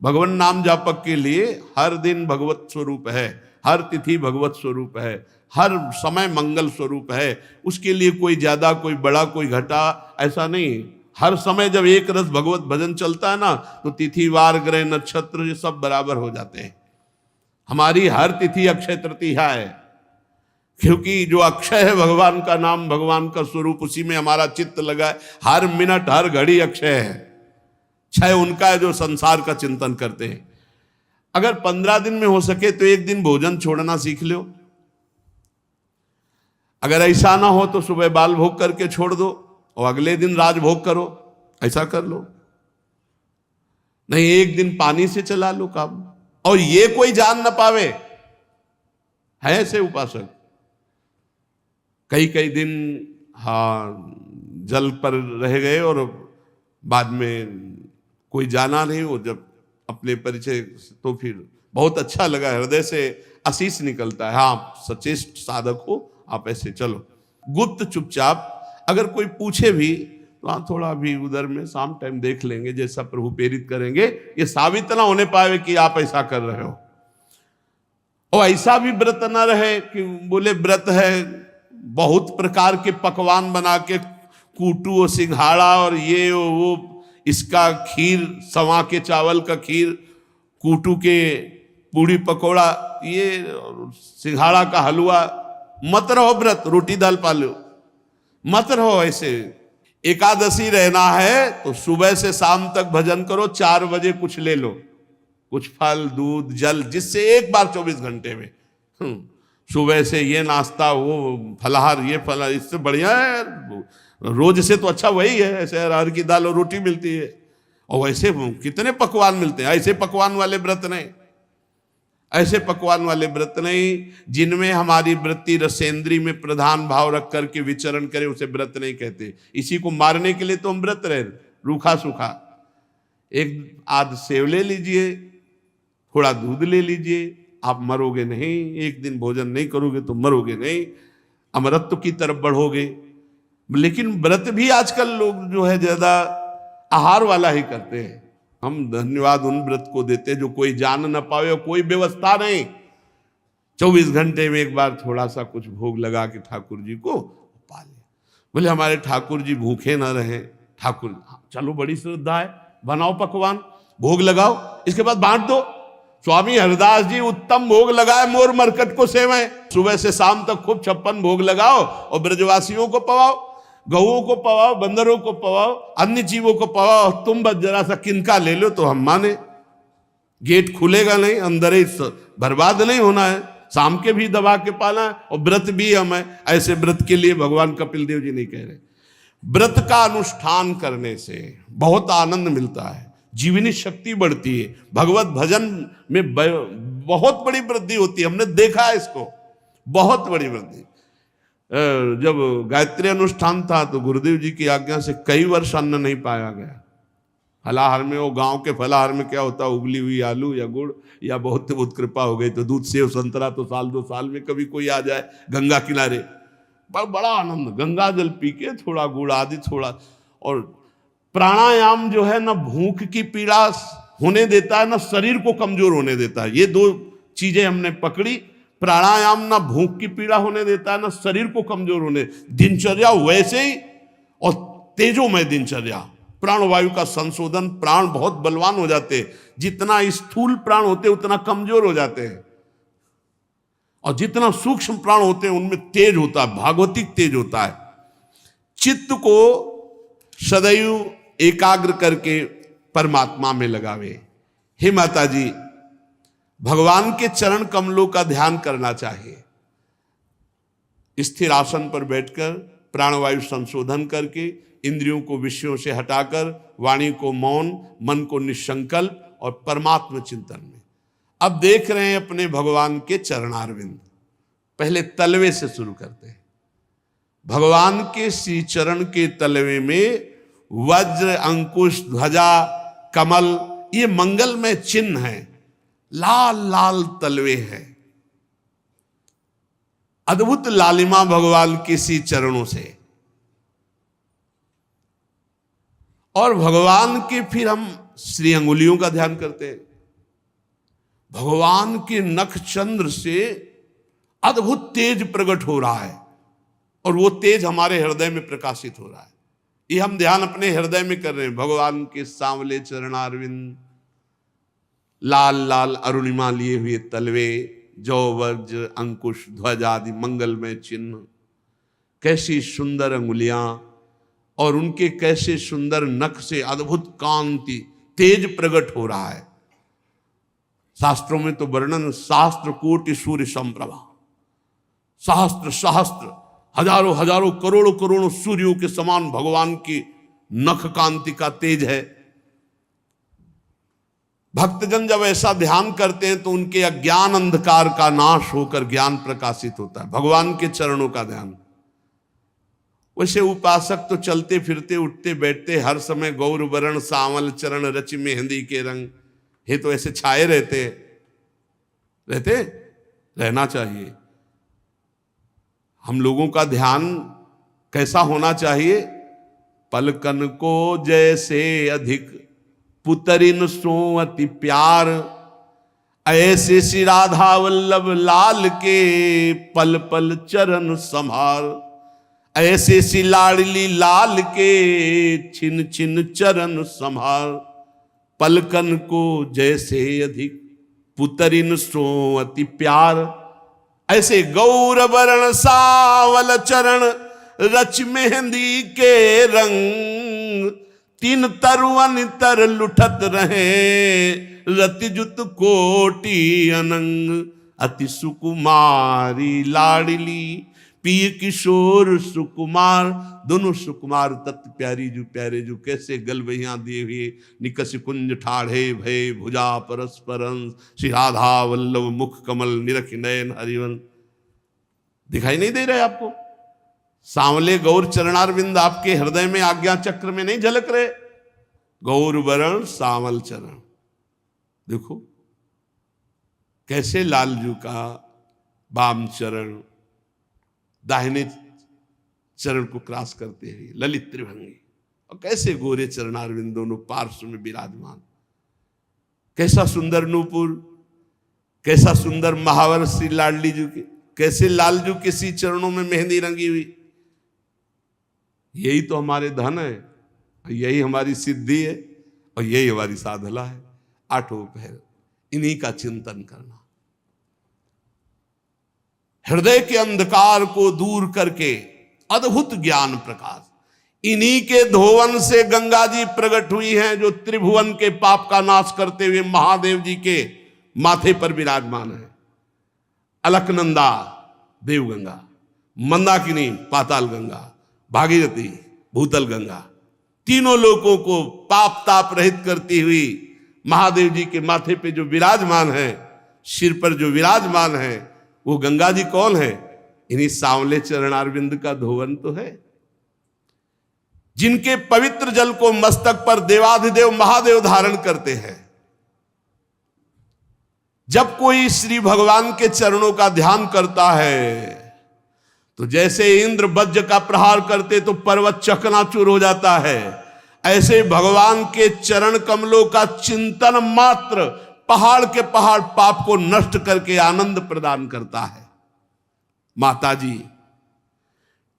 भगवान नाम जापक के लिए हर दिन भगवत स्वरूप है, हर तिथि भगवत स्वरूप है, हर समय मंगल स्वरूप है। उसके लिए कोई ज्यादा, कोई बड़ा, कोई घटा, ऐसा नहीं। हर समय जब एक रस भगवत भजन चलता है ना, तो तिथि वार ग्रह नक्षत्र ये सब बराबर हो जाते हैं। हमारी हर तिथि अक्षय तृतीया है, क्योंकि जो अक्षय है भगवान का नाम, भगवान का स्वरूप, उसी में हमारा चित्त लगा है। हर मिनट हर घड़ी अक्षय है, क्षय उनका है जो संसार का चिंतन करते हैं। अगर 15 दिन में हो सके तो 1 दिन भोजन छोड़ना सीख लो। अगर ऐसा ना हो तो सुबह बाल भोग करके छोड़ दो, और अगले दिन राजभोग करो, ऐसा कर लो। नहीं, एक दिन पानी से चला लो काम, और ये कोई जान ना पावे। है ऐसे उपासक कई कई दिन जल पर रह गए और बाद में कोई जाना नहीं, वो जब अपने परिचय तो फिर बहुत अच्छा लगा, हृदय से आशीष निकलता है। हाँ, सचेष्ट साधक हो आप, ऐसे चलो गुप्त चुपचाप। अगर कोई पूछे भी तो हाँ, थोड़ा भी उधर में शाम टाइम देख लेंगे, जैसा प्रभु प्रेरित करेंगे। ये साबित ना होने पाए कि आप ऐसा कर रहे हो, और ऐसा भी व्रत ना रहे कि बोले व्रत है, बहुत प्रकार के पकवान बना के, कूटू और सिंघाड़ा और ये वो, इसका खीर, सवा के चावल का खीर, कूटू के पूड़ी पकौड़ा, ये सिंघाड़ा का हलवा। मत रहो व्रत, रोटी दाल पालो, मत रहो ऐसे। एकादशी रहना है तो सुबह से शाम तक भजन करो, 4 बजे कुछ ले लो, कुछ फल, दूध, जल, जिससे एक बार 24 घंटे में सुबह से ये नाश्ता, वो फलाहार, ये फलाहार, इससे बढ़िया है। रोज से तो अच्छा वही है, ऐसे अरहर की दाल और रोटी मिलती है, और वैसे कितने पकवान मिलते हैं। ऐसे पकवान वाले व्रत नहीं, ऐसे पकवान वाले व्रत नहीं जिनमें हमारी वृत्ति रसेंद्री में प्रधान भाव रख करके विचरण करे, उसे व्रत नहीं कहते। इसी को मारने के लिए तो हम व्रत रहे, रूखा सूखा। एक आध सेव ले लीजिए, थोड़ा दूध ले लीजिए, आप मरोगे नहीं। एक दिन भोजन नहीं करोगे तो मरोगे नहीं, अमरत्व की तरफ बढ़ोगे। लेकिन व्रत भी आजकल लोग जो है ज्यादा आहार वाला ही करते हैं। हम धन्यवाद उन व्रत को देते हैं जो कोई जान न पावे, कोई व्यवस्था नहीं, 24 घंटे में एक बार थोड़ा सा कुछ भोग लगा के ठाकुर जी को पाले। बोले हमारे ठाकुर जी भूखे न रहे। ठाकुर, चलो बड़ी श्रद्धा है, बनाओ पकवान, भोग लगाओ, इसके बाद बांट दो। स्वामी हरिदास जी उत्तम भोग लगाए, मोर मरकट को सेवाएं, सुबह से शाम तक खूब 56 भोग लगाओ और ब्रजवासियों को पवाओ, गौओं को पवाओ, बंदरों को पवाओ, अन्य जीवों को पवाओ। तुम बस जरा सा किनका ले लो तो हम माने। गेट खुलेगा नहीं, अंदर ही बर्बाद नहीं होना है, शाम के भी दबा के पाना है, और व्रत भी हम है। ऐसे व्रत के लिए भगवान कपिल देव जी नहीं कह रहे। व्रत का अनुष्ठान करने से बहुत आनंद मिलता है, जीवनी शक्ति बढ़ती है, भगवत भजन में बहुत बड़ी वृद्धि होती है। हमने देखा है इसको, बहुत बड़ी वृद्धि। जब गायत्री अनुष्ठान था तो गुरुदेव जी की आज्ञा से कई वर्ष अन्न नहीं पाया गया। फलाहार में, वो गांव के फलाहार में क्या होता, उबली हुई आलू या गुड़, या बहुत बहुत कृपा हो गई तो दूध, सेव, संतरा तो साल 2 साल में कभी कोई आ जाए गंगा किनारे, बड़ा आनंद, गंगा जल पी के थोड़ा गुड़ आदि थोड़ा। और प्राणायाम जो है ना भूख की पीड़ा होने देता है, ना शरीर को कमजोर होने देता है। ये 2 चीजें हमने पकड़ी। प्राणायाम ना भूख की पीड़ा होने देता है, ना शरीर को कमजोर होने। दिनचर्या वैसे ही, और तेजोमय दिनचर्या, प्राणवायु का संशोधन, प्राण बहुत बलवान हो जाते हैं। जितना स्थूल प्राण होते उतना कमजोर हो जाते हैं, और जितना सूक्ष्म प्राण होते हैं उनमें तेज होता है, भागवतिक तेज होता है। चित्त को सदैव एकाग्र करके परमात्मा में लगावे। हे माता जी, भगवान के चरण कमलों का ध्यान करना चाहिए। स्थिर आसन पर बैठकर प्राणवायु संशोधन करके, इंद्रियों को विषयों से हटाकर, वाणी को मौन, मन को निसंकल्प और परमात्मा चिंतन में। अब देख रहे हैं अपने भगवान के चरणारविंद। पहले तलवे से शुरू करते हैं। भगवान के श्री चरण के तलवे में वज्र, अंकुश, ध्वजा, कमल, ये मंगलमय चिन्ह है। लाल लाल तलवे हैं, अद्भुत लालिमा भगवान के श्री चरणों से। और भगवान के फिर हम श्री अंगुलियों का ध्यान करते हैं। भगवान के नख चंद्र से अद्भुत तेज प्रकट हो रहा है, और वो तेज हमारे हृदय में प्रकाशित हो रहा है। ये हम ध्यान अपने हृदय में कर रहे हैं। भगवान के सांवले चरणारविंद, लाल लाल अरुणिमा लिए हुए तलवे, जौ, वज्र, अंकुश, ध्वज आदि मंगलमय चिन्ह, कैसी सुंदर अंगुलियां, और उनके कैसे सुंदर नख से अद्भुत कांति, तेज प्रकट हो रहा है। शास्त्रों में तो वर्णन, शास्त्र कोटि सूर्य संप्रभा, सहस्त्र सहस्त्र हजारों हजारों करोड़ों करोड़ों सूर्यों के समान भगवान की नख कांति का तेज है। भक्तजन जब ऐसा ध्यान करते हैं तो उनके अज्ञान अंधकार का नाश होकर ज्ञान प्रकाशित होता है, भगवान के चरणों का ध्यान। वैसे उपासक तो चलते फिरते उठते बैठते हर समय गौर वरण सावल चरण रच मेहंदी के रंग, ये तो ऐसे छाए रहते रहना चाहिए। हम लोगों का ध्यान कैसा होना चाहिए? पलकन को जैसे अधिक पुतरिन सो अति प्यार, ऐसे श्री राधा वल्लभ लाल के पल पल चरण संभार, ऐसे श्री लाडली लाल के छिन छिन चरण संभार। पलकन को जैसे अधिक पुतरिन सो अति प्यार, ऐसे गौर वरण सावल चरण रच मेहंदी के रंग, तीन तरुवन तर लुठत रहे रतिजुत कोटि अनंग, अति सुकुमारी लाडली पिय किशोर सुकुमार। दोनों सुकुमार तत्व प्यारी जो प्यारे जो कैसे गलबहियां दिए हुए निकस कुंज ठाढ़े भय भुजा परस्परंस, श्री राधा वल्लभ मुख कमल निरख नयन हरिवन। दिखाई नहीं दे रहे आपको? सांवले गौर चरणारविंद आपके हृदय में आज्ञा चक्र में नहीं झलक रहे? गौर वरण सांवल चरण, देखो कैसे लालजू का वाम चरण दाहिने चरण को क्रॉस करते हुए ललित त्रिभंगी, और कैसे गोरे चरणारविंद दोनों पार्श्व में विराजमान। कैसा सुंदर नूपुर, कैसा सुंदर महावर श्री लाडली जी के, कैसे लालजू के सी चरणों में मेहंदी रंगी हुई। यही तो हमारे धन है, यही हमारी सिद्धि है, और यही हमारी साधना है। आठों पहर इन्हीं का चिंतन करना, हृदय के अंधकार को दूर करके अद्भुत ज्ञान प्रकाश। इन्हीं के धोवन से गंगा जी प्रकट हुई हैं, जो त्रिभुवन के पाप का नाश करते हुए महादेव जी के माथे पर विराजमान है। अलकनंदा देवगंगा, मंदाकिनी पाताल गंगा, भागीरथी भूतल गंगा, तीनों लोगों को पाप ताप रहित करती हुई महादेव जी के माथे पे जो विराजमान है, सिर पर जो विराजमान है, वो गंगा जी कौन है? इन्हीं सांवले चरणारविंद का धोवन तो है, जिनके पवित्र जल को मस्तक पर देवाधिदेव महादेव धारण करते हैं। जब कोई श्री भगवान के चरणों का ध्यान करता है तो जैसे इंद्र वज्र का प्रहार करते तो पर्वत चकनाचूर हो जाता है, ऐसे भगवान के चरण कमलों का चिंतन मात्र पहाड़ के पहाड़ पाप को नष्ट करके आनंद प्रदान करता है। माता जी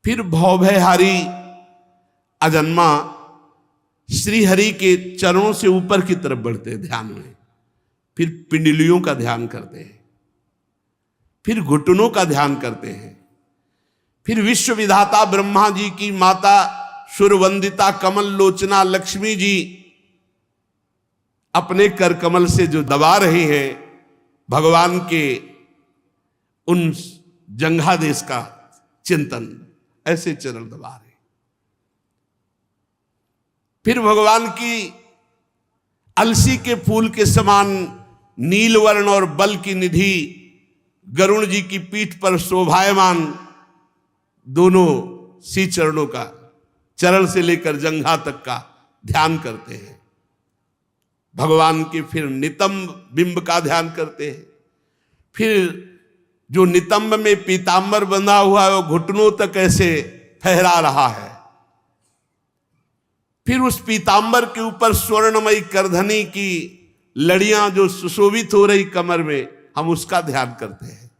फिर भवभयहारी अजन्मा श्री हरि के चरणों से ऊपर की तरफ बढ़ते हैं ध्यान में, फिर पिंडलियों का ध्यान करते हैं, फिर घुटनों का ध्यान करते हैं, फिर विश्व विधाता ब्रह्मा जी की माता सुरवंदिता कमल लोचना लक्ष्मी जी अपने कर कमल से जो दबा रहे हैं भगवान के उन जंघादेश का चिंतन, ऐसे चरण दबा रहे। फिर भगवान की अलसी के फूल के समान नीलवर्ण और बल की निधि गरुण जी की पीठ पर शोभायमान दोनों सी चरणों का, चरण से लेकर जंघा तक का ध्यान करते हैं। भगवान के फिर नितंब बिंब का ध्यान करते हैं, फिर जो नितंब में पीतांबर बंधा हुआ है वो घुटनों तक ऐसे फहरा रहा है, फिर उस पीतांबर के ऊपर स्वर्णमयी करधनी की लड़ियां जो सुशोभित हो रही कमर में, हम उसका ध्यान करते हैं।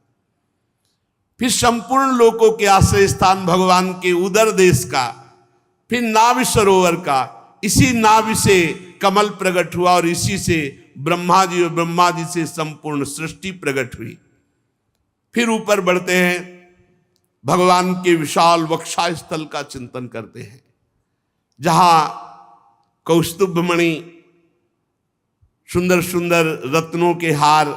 फिर संपूर्ण लोकों के आश्रय स्थान भगवान के उदर देश का, फिर नाभि सरोवर का, इसी नाभि से कमल प्रकट हुआ और इसी से ब्रह्मा जी और ब्रह्मा जी से संपूर्ण सृष्टि प्रकट हुई। फिर ऊपर बढ़ते हैं, भगवान के विशाल वक्षा स्थल का चिंतन करते हैं, जहां कौस्तुभ मणि, सुंदर सुंदर रत्नों के हार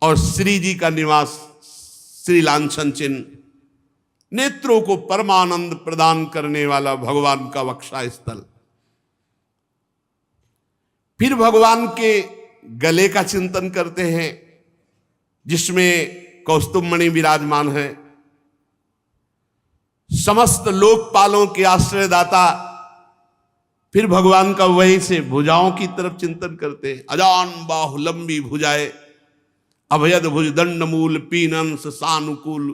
और श्री जी का निवास, श्री लांछन चिन्ह, नेत्रों को परमानंद प्रदान करने वाला भगवान का वक्षा स्थल। फिर भगवान के गले का चिंतन करते हैं, जिसमें कौस्तुभमणि विराजमान है। समस्त लोकपालों के आश्रयदाता। फिर भगवान का वहीं से भुजाओं की तरफ चिंतन करते हैं। अजान बाहु लंबी भुजाएं, अभयद भुज दंड मूल पीनंस सानुकूल।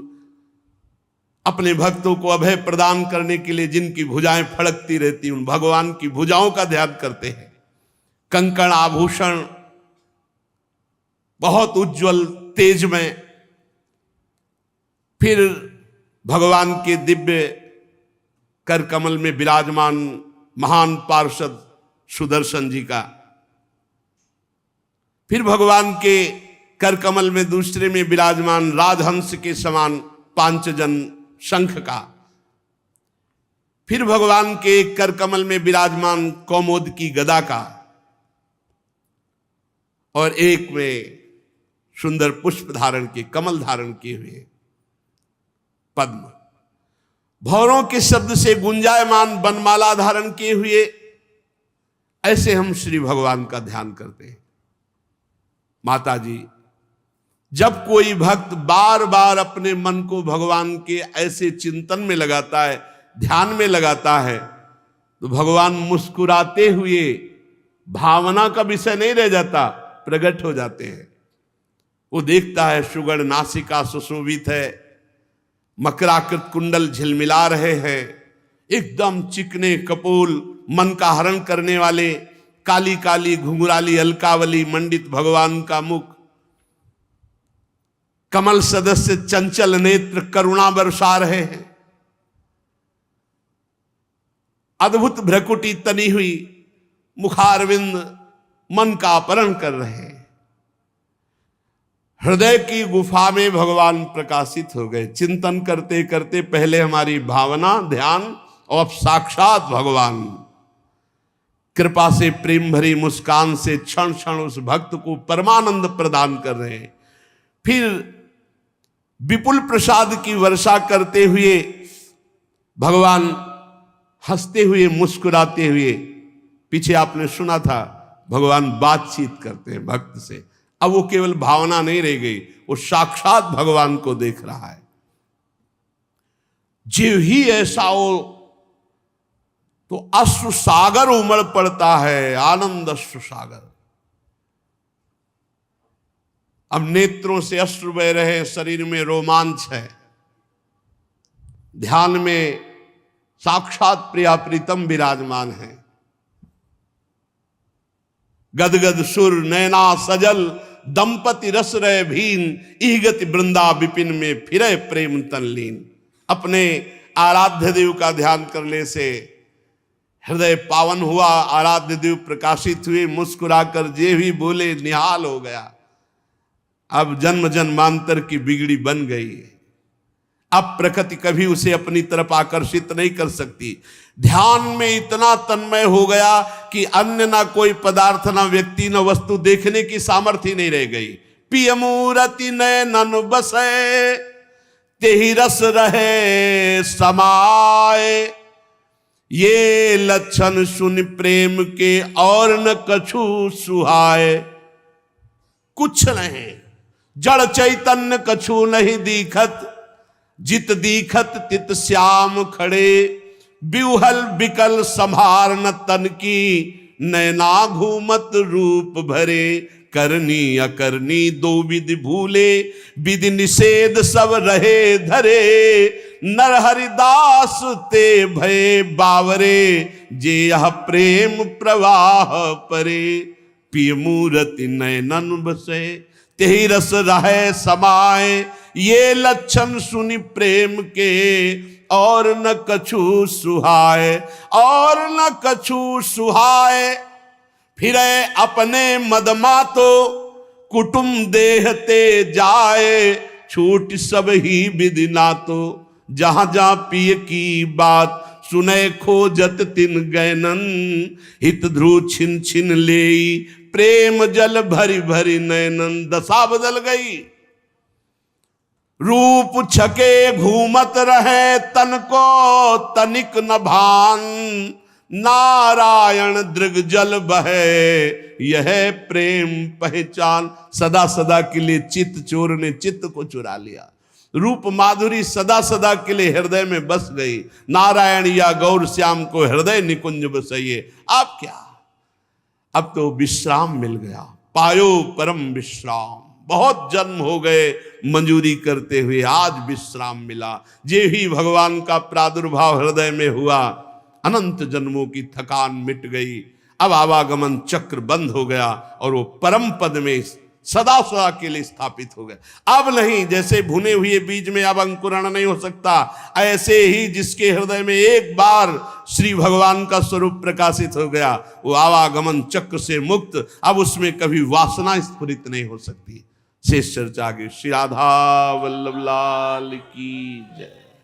अपने भक्तों को अभय प्रदान करने के लिए जिनकी भुजाएं फड़कती रहती, उन भगवान की भुजाओं का ध्यान करते हैं। कंकण आभूषण बहुत उज्जवल तेजमय। फिर भगवान के दिव्य कर कमल में विराजमान महान पार्षद सुदर्शन जी का। फिर भगवान के कर कमल में दूसरे में विराजमान राजहंस के समान पांचजन शंख का। फिर भगवान के कर कमल में विराजमान कौमोद की गदा का, और एक में सुंदर पुष्प धारण के कमल धारण किए हुए पद्म। भौरों के शब्द से गुंजायमान बनमाला धारण किए हुए। ऐसे हम श्री भगवान का ध्यान करते हैं। माता जी, जब कोई भक्त बार बार अपने मन को भगवान के ऐसे चिंतन में लगाता है, ध्यान में लगाता है, तो भगवान मुस्कुराते हुए भावना का विषय नहीं रह जाता, प्रकट हो जाते हैं। वो देखता है सुगढ़ नासिका सुशोभित है, मकराकृत कुंडल झिलमिला रहे हैं, एकदम चिकने कपोल मन का हरण करने वाले, काली काली घुंघराली अलकावली मंडित भगवान का मुख, कमल सदस्य चंचल नेत्र करुणा बरसा रहे हैं, अद्भुत भ्रकुटी तनी हुई मुखारविंद मन का अपहरण कर रहे हैं। हृदय की गुफा में भगवान प्रकाशित हो गए। चिंतन करते करते पहले हमारी भावना ध्यान, और अब साक्षात भगवान कृपा से प्रेम भरी मुस्कान से क्षण क्षण उस भक्त को परमानंद प्रदान कर रहे हैं। फिर विपुल प्रसाद की वर्षा करते हुए भगवान हंसते हुए मुस्कुराते हुए, पीछे आपने सुना था भगवान बातचीत करते हैं भक्त से। अब वो केवल भावना नहीं रह गई, वो साक्षात भगवान को देख रहा है। जीव ही ऐसा हो तो अश्रु सागर उमड़ पड़ता है, आनंद अश्रु सागर। अब नेत्रों से अश्रु बह रहे, शरीर में रोमांच है, ध्यान में साक्षात प्रिया प्रीतम विराजमान है। गदगद सुर नैना सजल दंपति रस रहे भीन, ईगति वृंदा विपिन में फिरे प्रेम तनलीन। अपने आराध्य देव का ध्यान करने से हृदय पावन हुआ, आराध्य देव प्रकाशित हुए, मुस्कुराकर जे भी बोले निहाल हो गया। अब जन्म जन्मांतर की बिगड़ी बन गई। अब प्रकृति कभी उसे अपनी तरफ आकर्षित नहीं कर सकती। ध्यान में इतना तन्मय हो गया कि अन्य ना कोई पदार्थ, ना व्यक्ति, ना वस्तु देखने की सामर्थ्य नहीं रह गई। पिय मूरति नैनन बसे, तेहि रस रहे समाए। ये लक्षण सुन प्रेम के और न कछु सुहाए। कुछ नहीं, जड़ चैतन्य कछु नहीं दीखत, जित दीखत तित श्याम खड़े। बिउहल बिकल संभार न तन की, नैना घूमत रूप भरे। करनी अकरनी दो विधि भूले, विधि निषेध सब रहे धरे। नर हरिदास ते भय बावरे, जे यह प्रेम प्रवाह परे। पिय मूरति नैनन बसे, तेहि रस रहे समाए। ये लक्षण सुनि प्रेम के और न कछु सुहाए, और न कछु सुहाए। फिरे अपने मदमा तो कुटुंब देहते जाए। छूट सब ही विधि ना तो, जहां जहां पिय की बात सुने खोजत तिन गैनन। हित ध्रुव छिन छिन लेई, प्रेम जल भरी भरी नैनन। दशा बदल गई। रूप छके घूमत रहे तन को तनिक न भान, नारायण दृग जल बहे यह प्रेम पहचान। सदा सदा के लिए चित्त चोर ने चित्त को चुरा लिया, रूप माधुरी सदा सदा के लिए हृदय में बस गई। नारायण या गौर श्याम को हृदय निकुंज बसइए। अब क्या, अब तो विश्राम मिल गया, पायो परम विश्राम। बहुत जन्म हो गए मंजूरी करते हुए, आज विश्राम मिला। जे ही भगवान का प्रादुर्भाव हृदय में हुआ, अनंत जन्मों की थकान मिट गई। अब आवागमन चक्र बंद हो गया और वो परम पद में सदा सदा के लिए स्थापित हो गए। अब नहीं, जैसे भुने हुए बीज में अब अंकुरण नहीं हो सकता, ऐसे ही जिसके हृदय में एक बार श्री भगवान का स्वरूप प्रकाशित हो गया, वो आवागमन चक्र से मुक्त, अब उसमें कभी वासना स्फुरित नहीं हो सकती। शेष चर्चा आगे। श्री राधा वल्लभ लाल की जय।